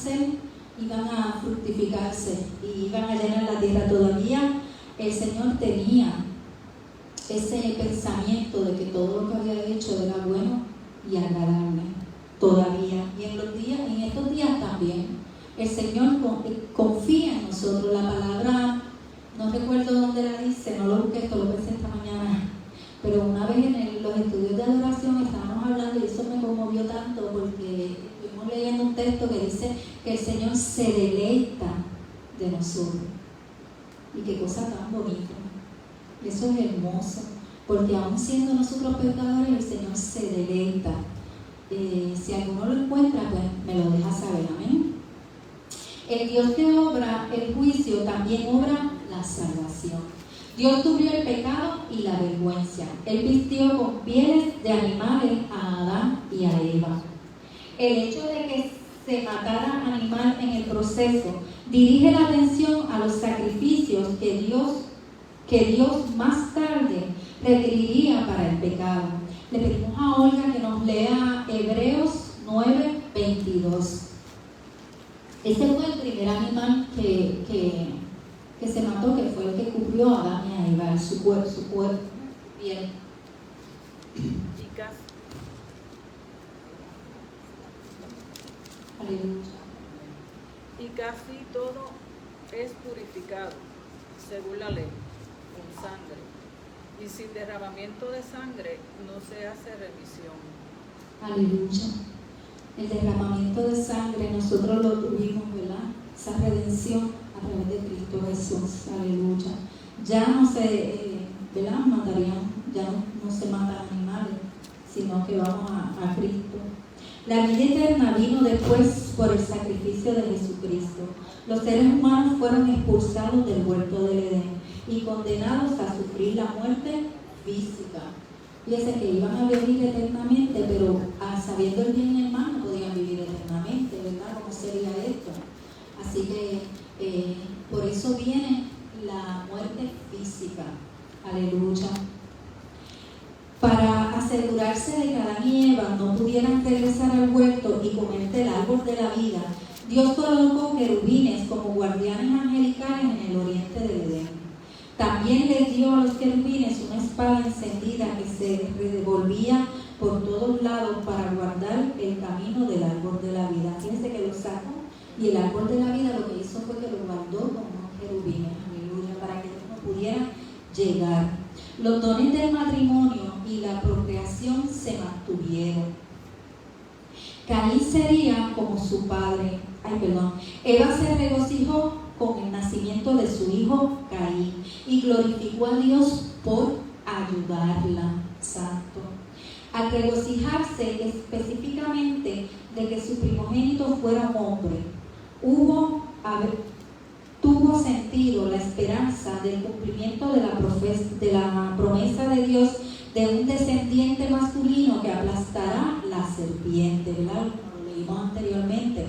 A: a fructificarse y iban a llenar la tierra. Todavía el Señor tenía ese pensamiento de que todo lo que había hecho era bueno y agradable. Todavía, y en estos días también, el Señor confía en nosotros. La palabra, no recuerdo dónde la dice, no lo busqué, esto lo pensé esta mañana, pero una vez en los estudios de adoración estábamos hablando y eso me conmovió tanto porque estuvimos leyendo un texto que dice que el Señor se deleita de nosotros. Y qué cosa tan bonita. Eso es hermoso, porque aún siendo nosotros pecadores, el Señor se deleita. Si alguno lo encuentra, pues me lo deja saber, amén. El Dios que obra el juicio también obra la salvación. Dios cubrió el pecado y la vergüenza. Él vistió con pieles de animales a Adán y a Eva. El hecho de que se matara animal en el proceso dirige la atención a los sacrificios que Dios más tarde requeriría para el pecado. Le pedimos a Olga que nos lea Hebreos 9:22. Ese fue el primer animal que se mató, que fue el que cubrió a Adán y a Eva, su cuerpo. Bien. Aleluya.
E: Y casi todo es purificado, según la ley, con sangre. Y sin derramamiento de sangre no se hace remisión.
A: Aleluya. El derramamiento de sangre nosotros lo tuvimos, ¿verdad? Esa redención a través de Cristo Jesús. Aleluya. Ya no se, ¿verdad? Ya no se matan animales, sino que vamos a Cristo. La vida eterna vino después por el sacrificio de Jesucristo. Los seres humanos fueron expulsados del huerto del Edén y condenados a sufrir la muerte física. Fíjense que iban a vivir eternamente, pero sabiendo el bien y el mal no podían vivir eternamente, ¿verdad? ¿Cómo sería esto? Así que por eso viene la muerte física. Aleluya. Para asegurarse de que Adán y Eva no pudieran regresar al huerto y comer del árbol de la vida, Dios colocó querubines como guardianes angelicales en el oriente del Edén. También les dio a los querubines una espada encendida que se revolvía por todos lados para guardar el camino del árbol de la vida. Fíjense que lo sacó y el árbol de la vida lo que hizo fue que lo guardó con unos querubines, aleluya, para que no pudiera llegar. Los dones del matrimonio y la procreación se mantuvieron. Caín sería como su padre. Eva se regocijó con el nacimiento de su hijo Caín y glorificó a Dios por ayudarla. Santo. Al regocijarse específicamente de que su primogénito fuera un hombre, tuvo sentido la esperanza del cumplimiento de la promesa de Dios de un descendiente masculino que aplastará la serpiente, ¿verdad? Lo leímos anteriormente.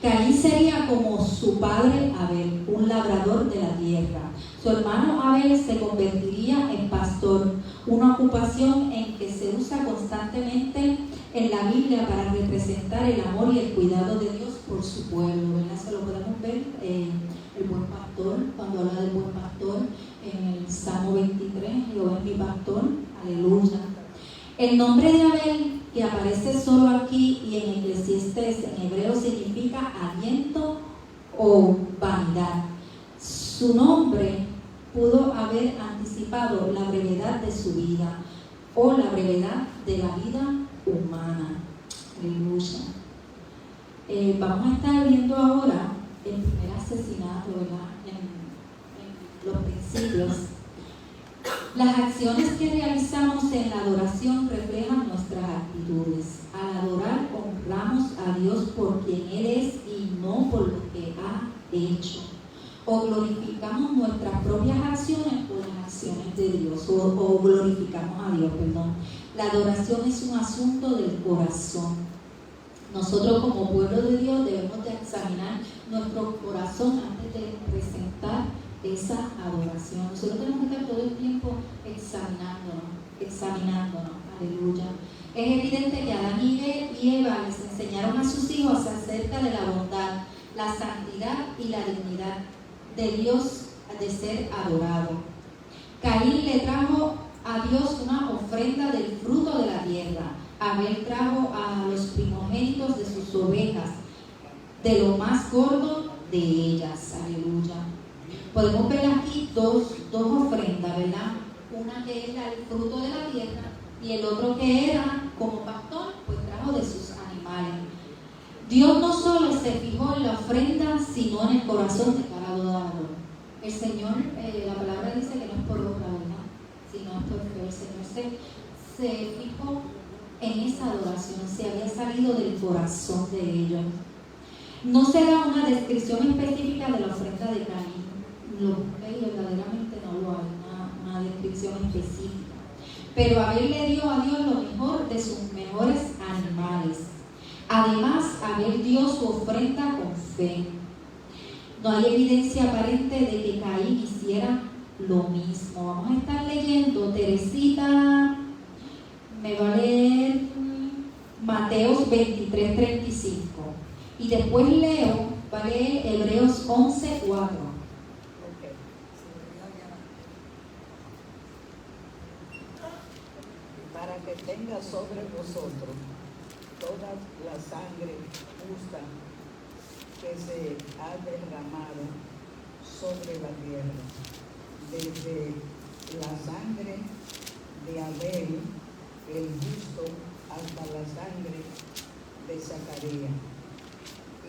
A: Caín sería como su padre Abel, un labrador de la tierra. Su hermano Abel se convertiría en pastor, una ocupación en que se usa constantemente en la Biblia para representar el amor y el cuidado de Dios por su pueblo, ¿verdad? Se lo podemos ver el buen pastor, cuando habla del buen pastor en el Salmo 23, lo es mi pastor, aleluya. El nombre de Abel, que aparece solo aquí y en Eclesiastés en hebreo, significa aliento o vanidad. Su nombre pudo haber anticipado la brevedad de su vida o la brevedad de la vida humana. Aleluya. Vamos a estar viendo ahora el primer asesinato, ¿verdad? En los principios. Las acciones que realizamos en la adoración reflejan nuestras actitudes. Al adorar, honramos a Dios por quien Él es y no por lo que ha hecho. O glorificamos nuestras propias acciones por las acciones de Dios, o glorificamos a Dios, perdón. La adoración es un asunto del corazón. Nosotros como pueblo de Dios debemos de examinar nuestro corazón antes de presentar esa adoración. Nosotros tenemos que estar todo el tiempo examinándonos, aleluya. Es evidente que Adán y Eva les enseñaron a sus hijos acerca de la bondad, la santidad y la dignidad de Dios de ser adorado. Caín le trajo a Dios una ofrenda del fruto de la tierra. Abel trajo a los primogénitos de sus ovejas, de lo más gordo de ellas, aleluya. Podemos ver aquí dos ofrendas, ¿verdad? Una que era el fruto de la tierra y el otro que era como pastor, pues trajo de sus animales. Dios no solo se fijó en la ofrenda, sino en el corazón de cada adorador. El Señor, la palabra dice que no es por obra, ¿verdad? Sino es por fe. El Señor se fijó en esa adoración, se había salido del corazón de ellos. No se da una descripción específica de la ofrenda de Caín. Lo busqué y verdaderamente no lo hay, una descripción específica. Pero Abel le dio a Dios lo mejor de sus mejores animales. Además, Abel dio su ofrenda con fe. No hay evidencia aparente de que Caín hiciera lo mismo. Vamos a estar leyendo, Teresita me va a leer Mateos 23:35 y después Leo va a leer Hebreos 11:4.
G: Para que tenga sobre vosotros toda la sangre justa que se ha derramado sobre la tierra, desde la sangre de Abel, el justo, hasta la sangre de Zacarías,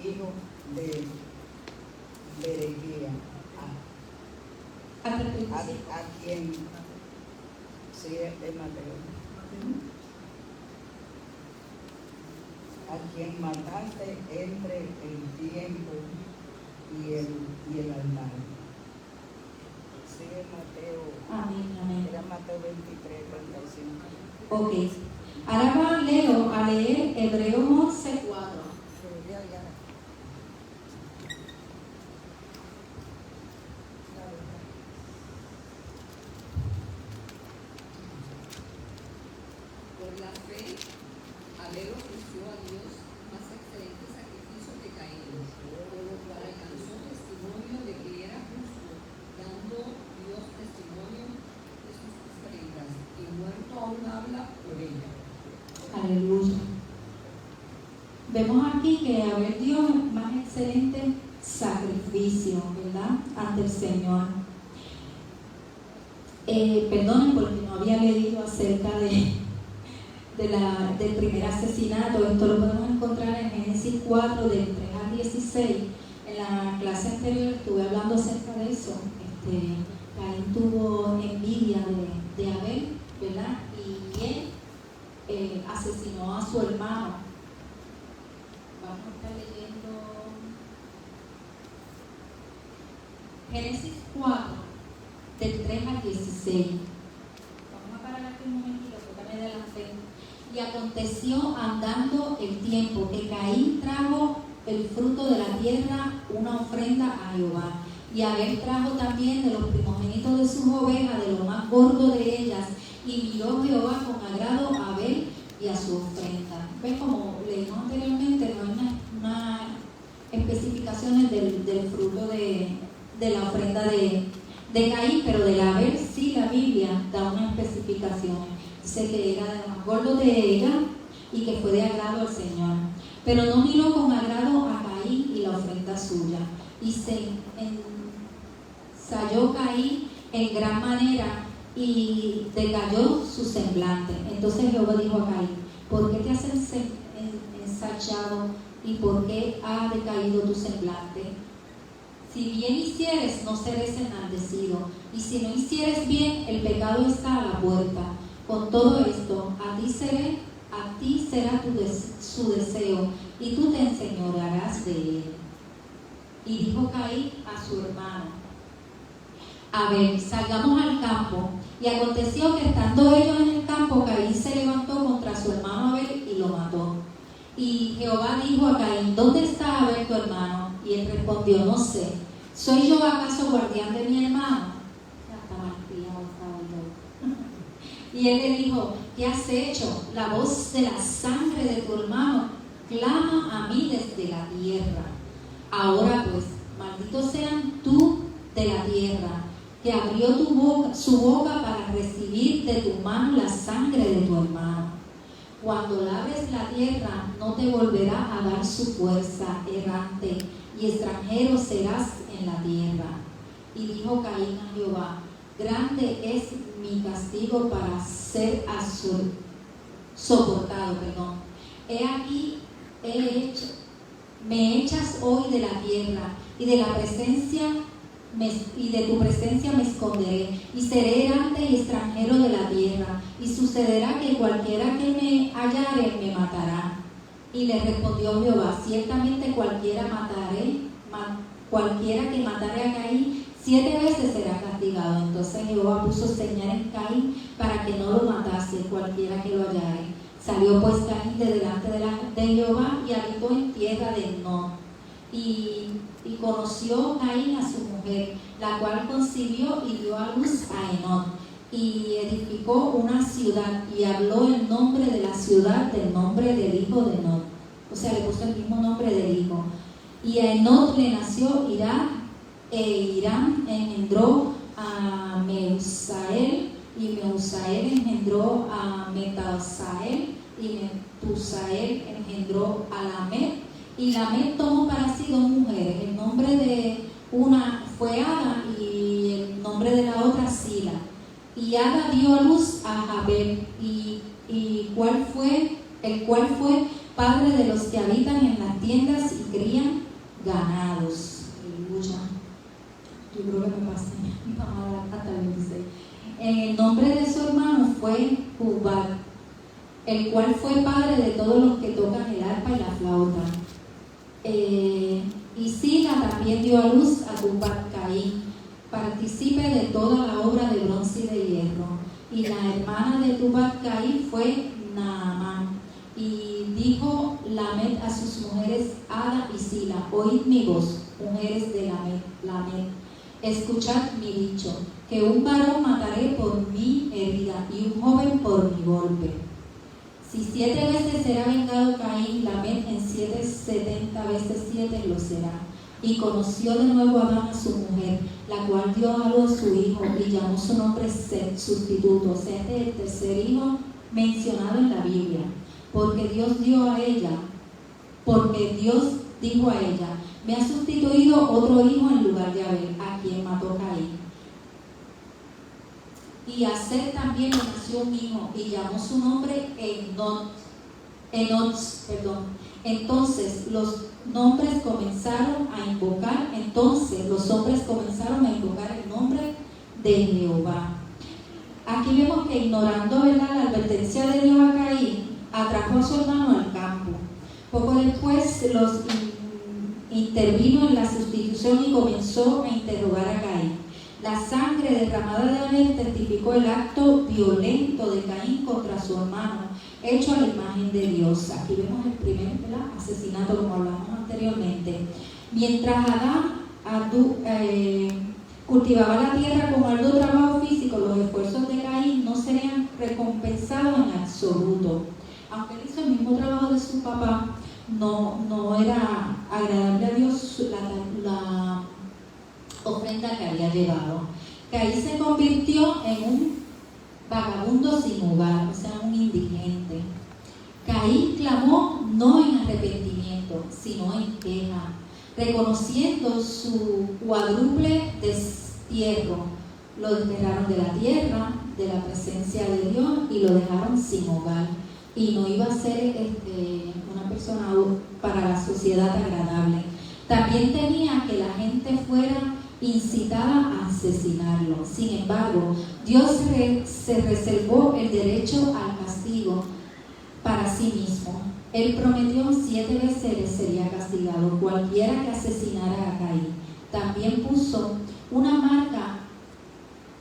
G: hijo de Berequía, a quien sí es Mateo, a quien mataste entre el tiempo y el altar. Sí, Mateo.
A: Amén.
G: Era Mateo 23:35.
A: Ok. Ahora Leo a leer Hebreos 11:4.
H: Por la fe, Abel ofreció a Dios más excelente sacrificio que Caín, por lo cual alcanzó testimonio de que era justo, dando Dios testimonio de sus ofrendas, y muerto aún habla por ella.
A: Aleluya. Vemos aquí que Abel dio más excelente sacrificio, ¿verdad? Ante el Señor. Perdonen porque no había leído acerca del primer asesinato. Esto lo podemos encontrar en Génesis 4, del 3 al 16. En la clase anterior estuve hablando acerca de eso. Caín tuvo envidia de Abel, ¿verdad? Y él asesinó a su hermano. Vamos a estar leyendo Génesis 4, del 3 al 16. Vamos a parar aquí un momentito, porque me adelanté. Y aconteció andando el tiempo que Caín trajo el fruto de la tierra, una ofrenda a Jehová. Y Abel trajo también de los primogénitos de sus ovejas, de lo más gordo de ellas. Y miró Jehová con agrado a Abel y a su ofrenda. ¿Ves? Como leímos anteriormente, no hay unas especificaciones del fruto de la ofrenda de Caín, pero de la Abel sí la Biblia da unas especificaciones. Dice que era de lo más gordo de ella y que fue de agrado al Señor. Pero no miró con agrado a Caín y la ofrenda suya. Y se ensayó Caín en gran manera y decayó su semblante. Entonces Jehová dijo a Caín: ¿por qué te has ensayado y por qué ha decaído tu semblante? Si bien hicieres, no serás enaltecido. Y si no hicieres bien, el pecado está a la puerta. Con todo esto, a ti será su deseo, y tú te enseñorearás de él. Y dijo Caín a su hermano Abel: salgamos al campo. Y aconteció que estando ellos en el campo, Caín se levantó contra su hermano Abel y lo mató. Y Jehová dijo a Caín: ¿dónde está Abel tu hermano? Y él respondió: no sé. ¿Soy yo acaso guardián de mi hermano? Ya está malcriado, estaba yo. Y él le dijo: ¿qué has hecho? La voz de la sangre de tu hermano clama a mí desde la tierra. Ahora pues, malditos sean tú de la tierra, que abrió su boca para recibir de tu mano la sangre de tu hermano. Cuando laves la tierra, no te volverá a dar su fuerza, errante, y extranjero serás en la tierra. Y dijo Caín a Jehová: grande es mi castigo para ser soportado. He aquí, me echas hoy de la tierra, y de tu presencia me esconderé, y seré errante y extranjero de la tierra, y sucederá que cualquiera que me hallare me matará. Y le respondió Jehová: ciertamente cualquiera que matare a Caín 7 veces será castigado. Entonces Jehová puso señal en Caín para que no lo matase cualquiera que lo hallare. Salió pues Caín de delante de Jehová y habitó en tierra de Nod. Y conoció Caín a su mujer, la cual concibió y dio a luz a Enod. Y edificó una ciudad, y habló el nombre de la ciudad del nombre del hijo de Enod. O sea, le puso el mismo nombre del hijo. Y a Enod le nació Irán, Irán engendró a Meusael, y Meusael engendró a Metasael, y Metusael engendró a Lamet. Y Lamet tomó para sí 2 mujeres. El nombre de una fue Ada, y el nombre de la otra Sila. Y Ada dio a luz a Jabel, el cual fue padre de los que habitan en las tiendas y crían ganados. Aleluya. Yo creo que me pasé hasta el 26. El nombre de su hermano fue Jubal, el cual fue padre de todos los que tocan el arpa y la flauta. Y Sila también dio a luz a Tubat Caín, partícipe de toda la obra de bronce y de hierro. Y la hermana de Tubat Caín fue Naamán. Y dijo Lamet a sus mujeres Ada y Sila: oíd mi voz, mujeres de Lamet, escuchad mi dicho, que un varón mataré por mi herida y un joven por mi golpe. Si 7 veces será vengado Caín, Lamet en 70 veces 7 lo será. Y conoció de nuevo Adán a su mujer, la cual dio a luz a su hijo, y llamó su nombre Set, sustituto. O sea, este es el tercer hijo mencionado en la Biblia. Porque Dios dijo a ella: me ha sustituido otro hijo en lugar de Abel, a quien mató Caín. Y a Set también le nació un hijo, y llamó su nombre Enod. Entonces los hombres comenzaron a invocar el nombre de Jehová. Aquí vemos que, ignorando, ¿verdad?, la advertencia de Dios a Caín, atrajo a su hermano al campo. Poco después intervino en la sustitución y comenzó a interrogar a Caín. La sangre derramada de Abel testificó el acto violento de Caín contra su hermano, hecho a la imagen de Dios. Aquí vemos el primer asesinato, como hablamos anteriormente. Mientras Adán cultivaba la tierra con arduo trabajo físico, los esfuerzos de Caín no serían recompensados en absoluto. Aunque él hizo el mismo trabajo de su papá, no era agradable a Dios la ofrenda que había llevado. Caín se convirtió en un vagabundo sin hogar, o sea, un indigente. Caín clamó no en arrepentimiento, sino en queja, reconociendo su cuádruple destierro. Lo desterraron de la tierra, de la presencia de Dios, y lo dejaron sin hogar. Y no iba a ser una persona para la sociedad agradable. También temía que la gente fuera incitada a asesinarlo. Sin embargo, Dios se reservó el derecho al castigo para sí mismo. Él prometió 7 veces le sería castigado cualquiera que asesinara a Caín. También puso una marca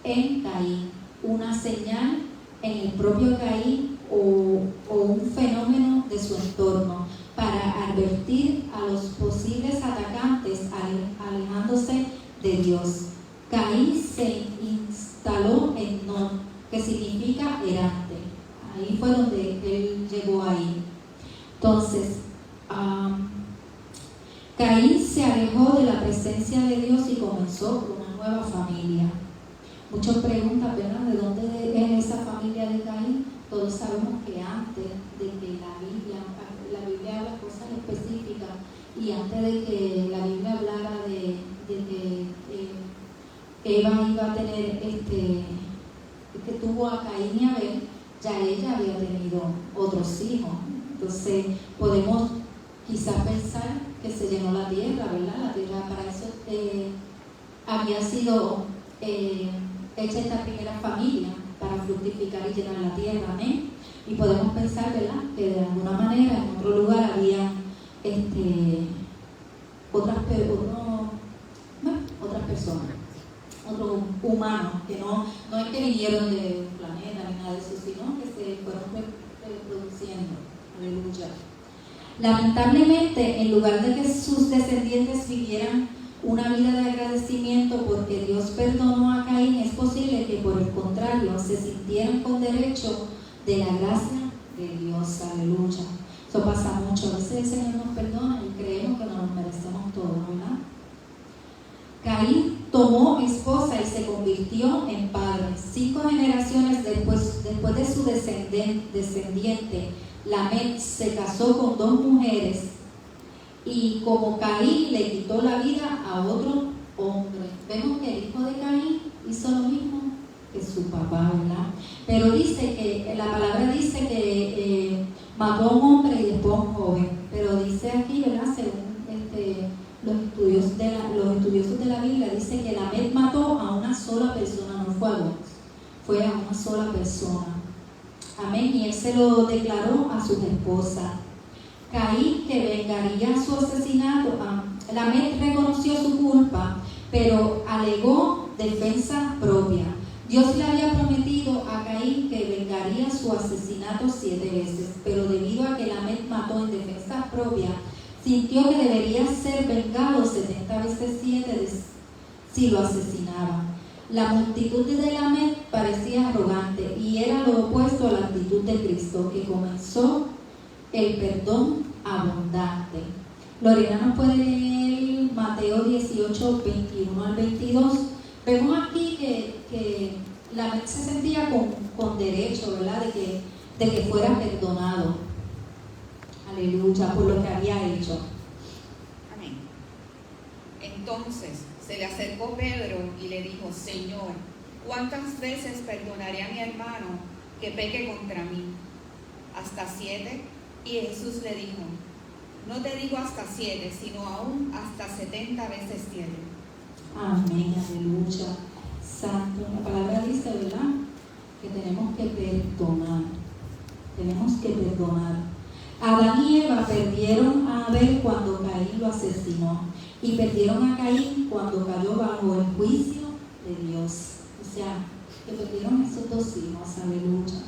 A: en Caín, una señal en el propio Caín o un fenómeno de su entorno para advertir a los posibles atacantes alejándose de Dios. Caín se instaló en Nod, que significa errante. Ahí fue donde él llegó ahí. Entonces, Caín se alejó de la presencia de Dios y comenzó una nueva familia. Muchos preguntan, ¿verdad?, ¿de dónde es esa familia de Caín? Todos sabemos que antes de que la Biblia habla cosas específicas, y antes de que la Biblia hablara de que Eva iba a tener que tuvo a Caín y Abel, ya ella había tenido otros hijos. Entonces podemos quizás pensar que se llenó la tierra, ¿verdad? La tierra para eso había sido hecha esta primera familia, para fructificar y llenar la tierra, amén. Y podemos pensar, ¿verdad?, que de alguna manera en otro lugar había otras personas, otros humanos, que no es que vinieron de un planeta ni nada de eso, sino que se fueron reproduciendo. Aleluya. Lamentablemente, en lugar de que sus descendientes vivieran una vida de agradecimiento porque Dios perdonó a Caín, es posible que por el contrario se sintieran con derecho de la gracia de Dios. Aleluya. Eso pasa mucho. A veces el Señor nos perdona y creemos que nos merecemos todo, ¿verdad? Caín tomó esposa y se convirtió en padre. 5 generaciones después de su descendiente, Lamec se casó con 2 mujeres, y como Caín le quitó la vida a otro hombre. Vemos que el hijo de Caín hizo lo mismo que su papá, ¿verdad? Pero dice que, la palabra dice que mató a un hombre y después a un joven. Pero dice aquí, ¿verdad?, según los estudiosos de la Biblia, dice que Lamec mató a una sola persona, no fue a 2, fue a una sola persona. Amén. Y él se lo declaró a sus esposas. Caín, que vengaría su asesinato, Lamec reconoció su culpa, pero alegó defensa propia. Dios le había prometido a Caín que vengaría su asesinato 7 veces, pero debido a que Lamec mató en defensa propia, sintió que debería ser vengado 70 veces 7 si lo asesinaba. La multitud de Lamec parecía arrogante y era lo opuesto a la actitud de Cristo, que comenzó el perdón abundante. Lorena nos puede leer Mateo 18, 21 al 22. Vemos aquí que Lamec se sentía con derecho, ¿verdad?, de que fuera perdonado. Aleluya, por lo que había hecho.
D: Amén. Entonces se le acercó Pedro y le dijo: Señor, ¿cuántas veces perdonaré a mi hermano que peque contra mí? ¿Hasta 7? Y Jesús le dijo: no te digo hasta 7, sino aún hasta 70 veces 7.
A: Amén, aleluya. Santo, la palabra dice, ¿verdad?, que tenemos que perdonar. Tenemos que perdonar. Adán y Eva perdieron a Abel cuando Caín lo asesinó, y perdieron a Caín cuando cayó bajo el juicio de Dios. O sea, que perdieron esos 2 hijos. Aleluya.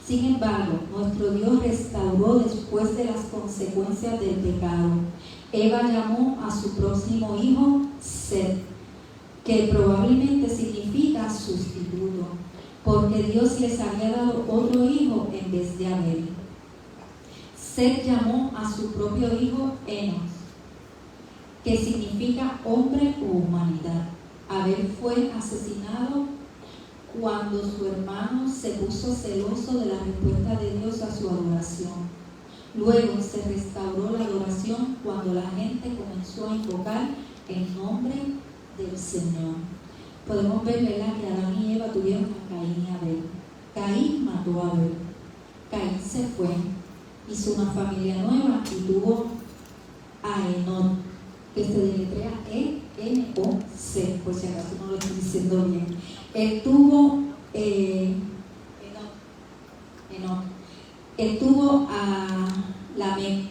A: Sin embargo, nuestro Dios restauró después de las consecuencias del pecado. Eva llamó a su próximo hijo Set, que probablemente significa sustituto, porque Dios les había dado otro hijo en vez de Abel. Set llamó a su propio hijo Enos, que significa hombre o humanidad. Abel fue asesinado cuando su hermano se puso celoso de la respuesta de Dios a su adoración. Luego se restauró la adoración cuando la gente comenzó a invocar el nombre del Señor. Podemos ver, ¿verdad?, que Adán y Eva tuvieron a Caín y Abel. Caín mató a Abel. Caín se fue, hizo una familia nueva y tuvo a Enón, que se deletrea E-N-O-C, por si acaso no lo estoy diciendo bien. Él tuvo Él tuvo a Lamec,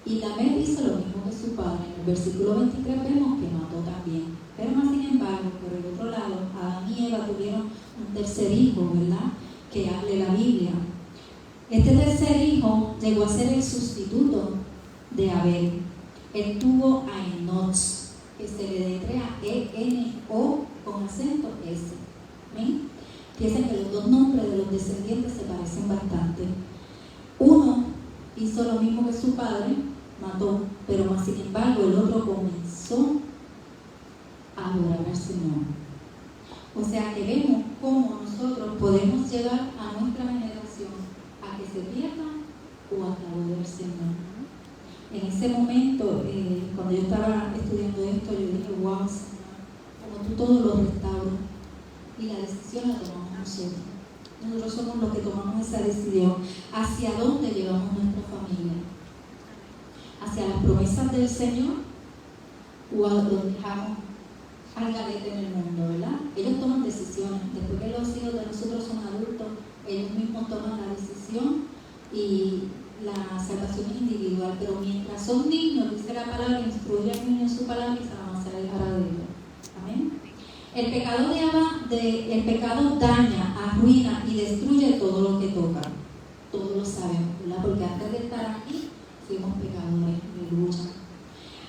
A: y Lamec hizo lo mismo que su padre. En el versículo 23 vemos que mató también. Pero más sin embargo, por el otro lado, Adán y Eva tuvieron un tercer hijo, ¿verdad? Que hable la Biblia. Este tercer hijo llegó a ser el sustituto de Abel. Él tuvo a Enoch, que se le deletrea E-N-O con acento S. ¿Ven? Piensen que los dos nombres de los descendientes se parecen bastante. Uno hizo lo mismo que su padre, mató, pero más sin embargo el otro comenzó a adorar al Señor. O sea que vemos cómo nosotros podemos llevar a nuestra generación a que se pierda o a que adore al Señor. En ese momento, cuando yo estaba estudiando esto, yo dije, wow, Señor, como tú todo lo restauras, y la decisión la tomamos nosotros. Nosotros somos los que tomamos esa decisión. ¿Hacia dónde llevamos nuestra familia? ¿Hacia las promesas del Señor? ¿O a los dejamos al garete en el mundo, verdad? Ellos toman decisiones. Después que los hijos de nosotros son adultos, ellos mismos toman la decisión y la salvación es individual. Pero mientras son niños, dice la palabra, instruye al niño en su palabra y se jamás se alejará de ellos. Amén. El pecado daña, arruina y destruye todo lo que toca. Todos lo sabemos, ¿verdad? Porque antes de estar aquí, fuimos pecadores, aleluya.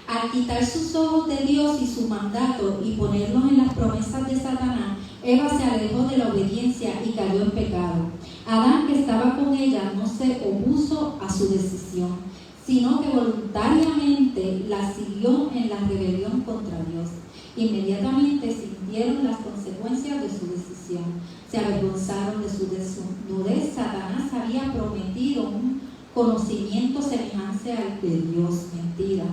A: Al quitar sus ojos de Dios y su mandato y ponerlos en las promesas de Satanás, Eva se alejó de la obediencia y cayó en pecado. Adán, que estaba con ella, no se opuso a su decisión, sino que voluntariamente la siguió en la rebelión contra Dios. Inmediatamente sintieron las consecuencias de su decisión. Se avergonzaron de su desnudez. Satanás había prometido un conocimiento semejante al de Dios. Mentira.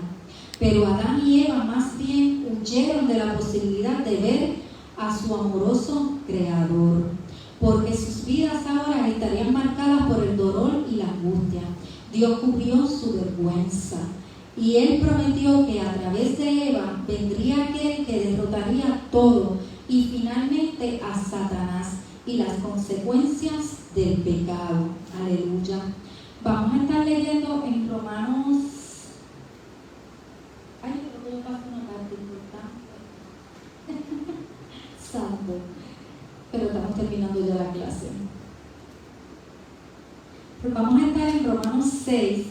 A: Pero Adán y Eva más bien huyeron de la posibilidad de ver a su amoroso Creador, porque sus vidas ahora estarían marcadas por el dolor y la angustia. Dios cubrió su vergüenza. Y Él prometió que a través de Eva vendría aquel que derrotaría todo y finalmente a Satanás y las consecuencias del pecado. Aleluya. Vamos a estar leyendo en Romanos. Ay, creo que yo paso una parte importante. Santo. Pero estamos terminando ya la clase. Pues vamos a estar en Romanos 6.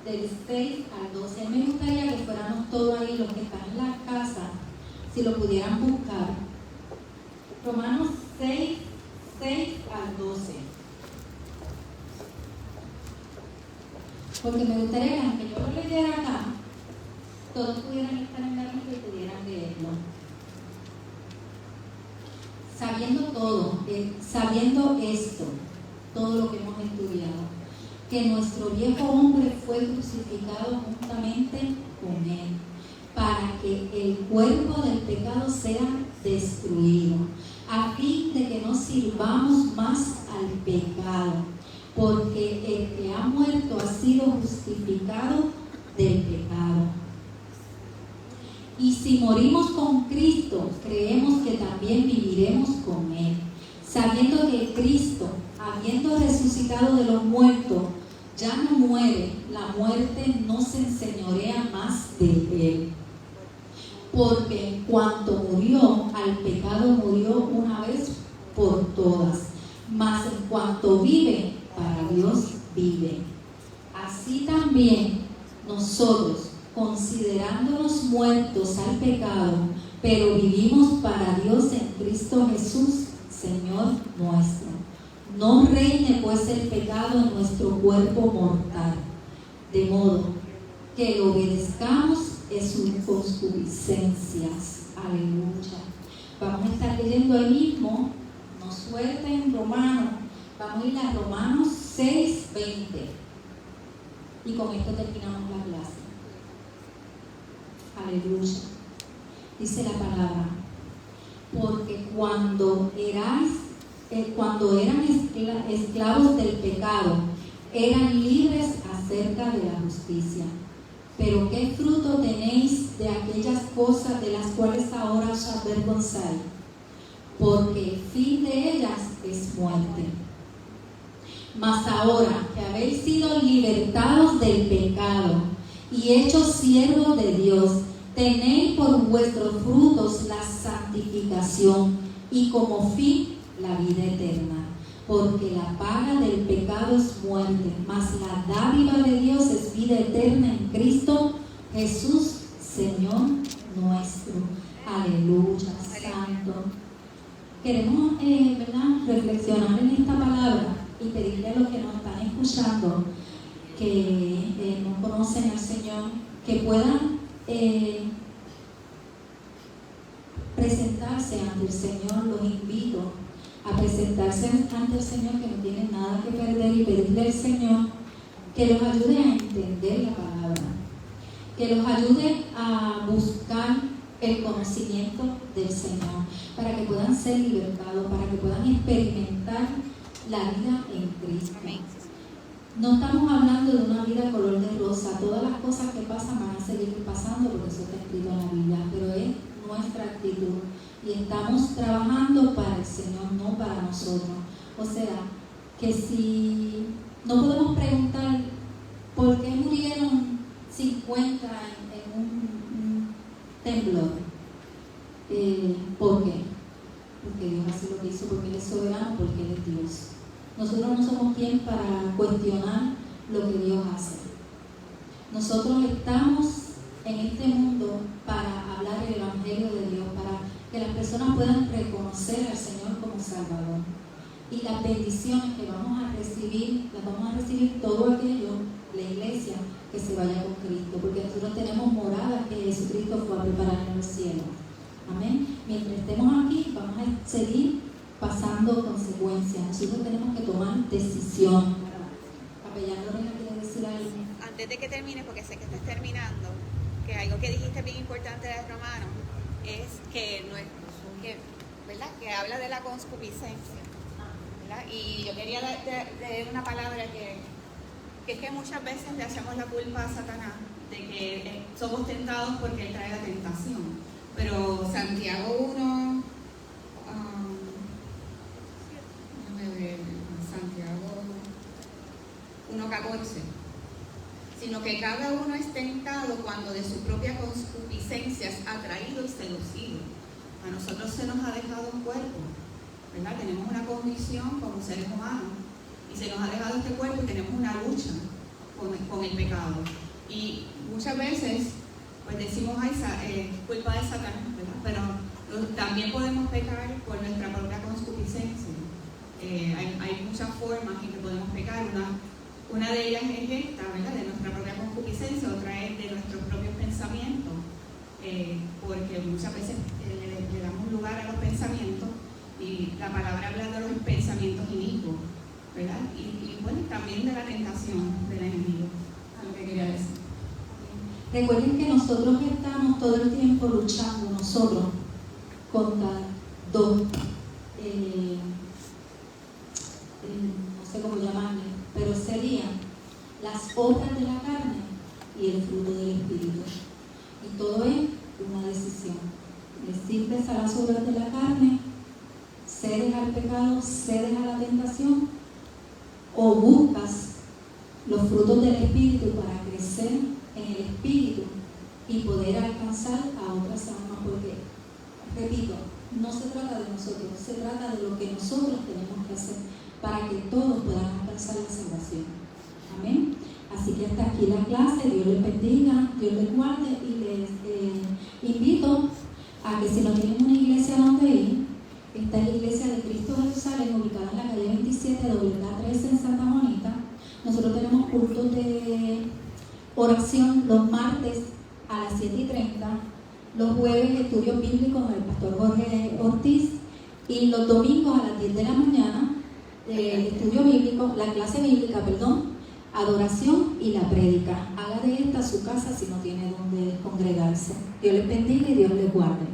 A: Del 6 al 12. Me gustaría que fuéramos todos ahí, los que están en la casa, si lo pudieran buscar. Romanos 6 al 12. Porque me gustaría que aunque yo lo leyera acá, todos pudieran estar en la Biblia y pudieran leerlo. Sabiendo todo, sabiendo esto, todo lo que hemos estudiado, que nuestro viejo hombre fue crucificado juntamente con él, para que el cuerpo del pecado sea destruido, a fin de que no sirvamos más al pecado, porque el que ha muerto ha sido justificado del pecado. Y si morimos con Cristo, creemos que también viviremos con Él, sabiendo que Cristo, habiendo resucitado de los muertos, ya no muere, la muerte no se enseñorea más de Él. Porque en cuanto murió, al pecado murió una vez por todas, mas en cuanto vive, para Dios vive. Así también nosotros, considerándonos muertos al pecado, pero vivimos para Dios en Cristo Jesús, Señor nuestro. No reine pues el pecado en nuestro cuerpo mortal, de modo que lo obedezcamos en sus concupiscencias. Aleluya. Vamos a estar leyendo ahí mismo, no suelten Romanos, vamos a ir a Romanos 6:20. Y con esto terminamos la clase. Aleluya. Dice la palabra, porque cuando eran esclavos del pecado, eran libres acerca de la justicia. Pero ¿qué fruto tenéis de aquellas cosas de las cuales ahora os avergonzáis? Porque el fin de ellas es muerte. Mas ahora que habéis sido libertados del pecado y hechos siervos de Dios, tenéis por vuestros frutos la santificación y como fin la vida eterna. Porque la paga del pecado es muerte, mas la dádiva de Dios es vida eterna en Cristo Jesús, Señor nuestro. Aleluya, santo. Queremos ¿verdad? Reflexionar en esta palabra y pedirle a los que nos están escuchando, que no conocen al Señor, que puedan presentarse ante el Señor. Los invito a presentarse ante el Señor, que no tienen nada que perder, y pedirle al Señor que los ayude a entender la palabra, que los ayude a buscar el conocimiento del Señor, para que puedan ser libertados, para que puedan experimentar la vida en Cristo. No estamos hablando de una vida color de rosa. Todas las cosas que pasan van a seguir pasando, porque eso está escrito en la Biblia, pero es nuestra actitud. Y estamos trabajando para el Señor, no para nosotros. O sea, que si no podemos preguntar por qué murieron 50 en un temblor, ¿por qué? Porque Dios hace lo que hizo, porque Él es soberano, porque Él es Dios. Nosotros no somos quien para cuestionar lo que Dios hace. Nosotros estamos en este mundo para hablar el Evangelio de Dios, para que las personas puedan reconocer al Señor como Salvador. Y las bendiciones que vamos a recibir, las vamos a recibir todo aquello, la iglesia, que se vaya con Cristo, porque nosotros tenemos moradas que Jesucristo fue a preparar en el cielo. Amén. Mientras estemos aquí, vamos a seguir pasando consecuencias. Nosotros tenemos que tomar decisión. Capellán Lorena, ¿quiere decir algo?
D: Antes de que termine, porque sé que estás terminando, que algo que dijiste bien importante de Romanos es que no es ¿verdad? Que habla de la concupiscencia, ¿verdad? Y yo quería leer una palabra que es que muchas veces le echamos la culpa a Satanás de que somos tentados porque él trae la tentación. Pero Santiago 1, Santiago 1:14, sino que cada uno es tentado cuando de su propia concupiscencia es atraído y seducido. A nosotros se nos ha dejado un cuerpo, ¿verdad? Tenemos una condición como seres humanos y se nos ha dejado este cuerpo y tenemos una lucha con el pecado. Y muchas veces pues decimos, culpa de Satanás, ¿verdad? Pero también podemos pecar por nuestra propia concupiscencia. Hay muchas formas en que podemos pecar. Una de ellas es esta, ¿verdad? De nuestra propia concupiscencia. Otra es de nuestros propios pensamientos, porque muchas veces le damos lugar a los pensamientos, y la palabra habla de los pensamientos inicuos, ¿verdad? Y bueno, también de la tentación del enemigo. Es lo que quería decir.
A: Recuerden que nosotros estamos todo el tiempo luchando nosotros contra dos, no sé cómo llamarle, pero serían las obras de la carne y el fruto del Espíritu. Y todo es una decisión. ¿Le sirves a las obras de la carne? ¿Cedes al pecado? ¿Cedes a la tentación? ¿O buscas los frutos del Espíritu para crecer en el Espíritu y poder alcanzar a otras almas? Porque, repito, no se trata de nosotros, se trata de lo que nosotros tenemos que hacer para que todos puedan alcanzar la salvación. Amén. Así que hasta aquí la clase. Dios les bendiga, Dios les guarde, y les invito a que si no tienen una iglesia donde ir, está la iglesia de Cristo Jerusalén, ubicada en la calle 27, WK13 en Santa Juanita. Nosotros tenemos cultos de oración los martes a las 7:30, los jueves estudios bíblicos con el pastor Jorge Ortiz, y los domingos a las 10 de la mañana estudio bíblico, la clase bíblica, adoración y la prédica. Haga de esta su casa si no tiene donde congregarse. Dios les bendiga y Dios les guarde.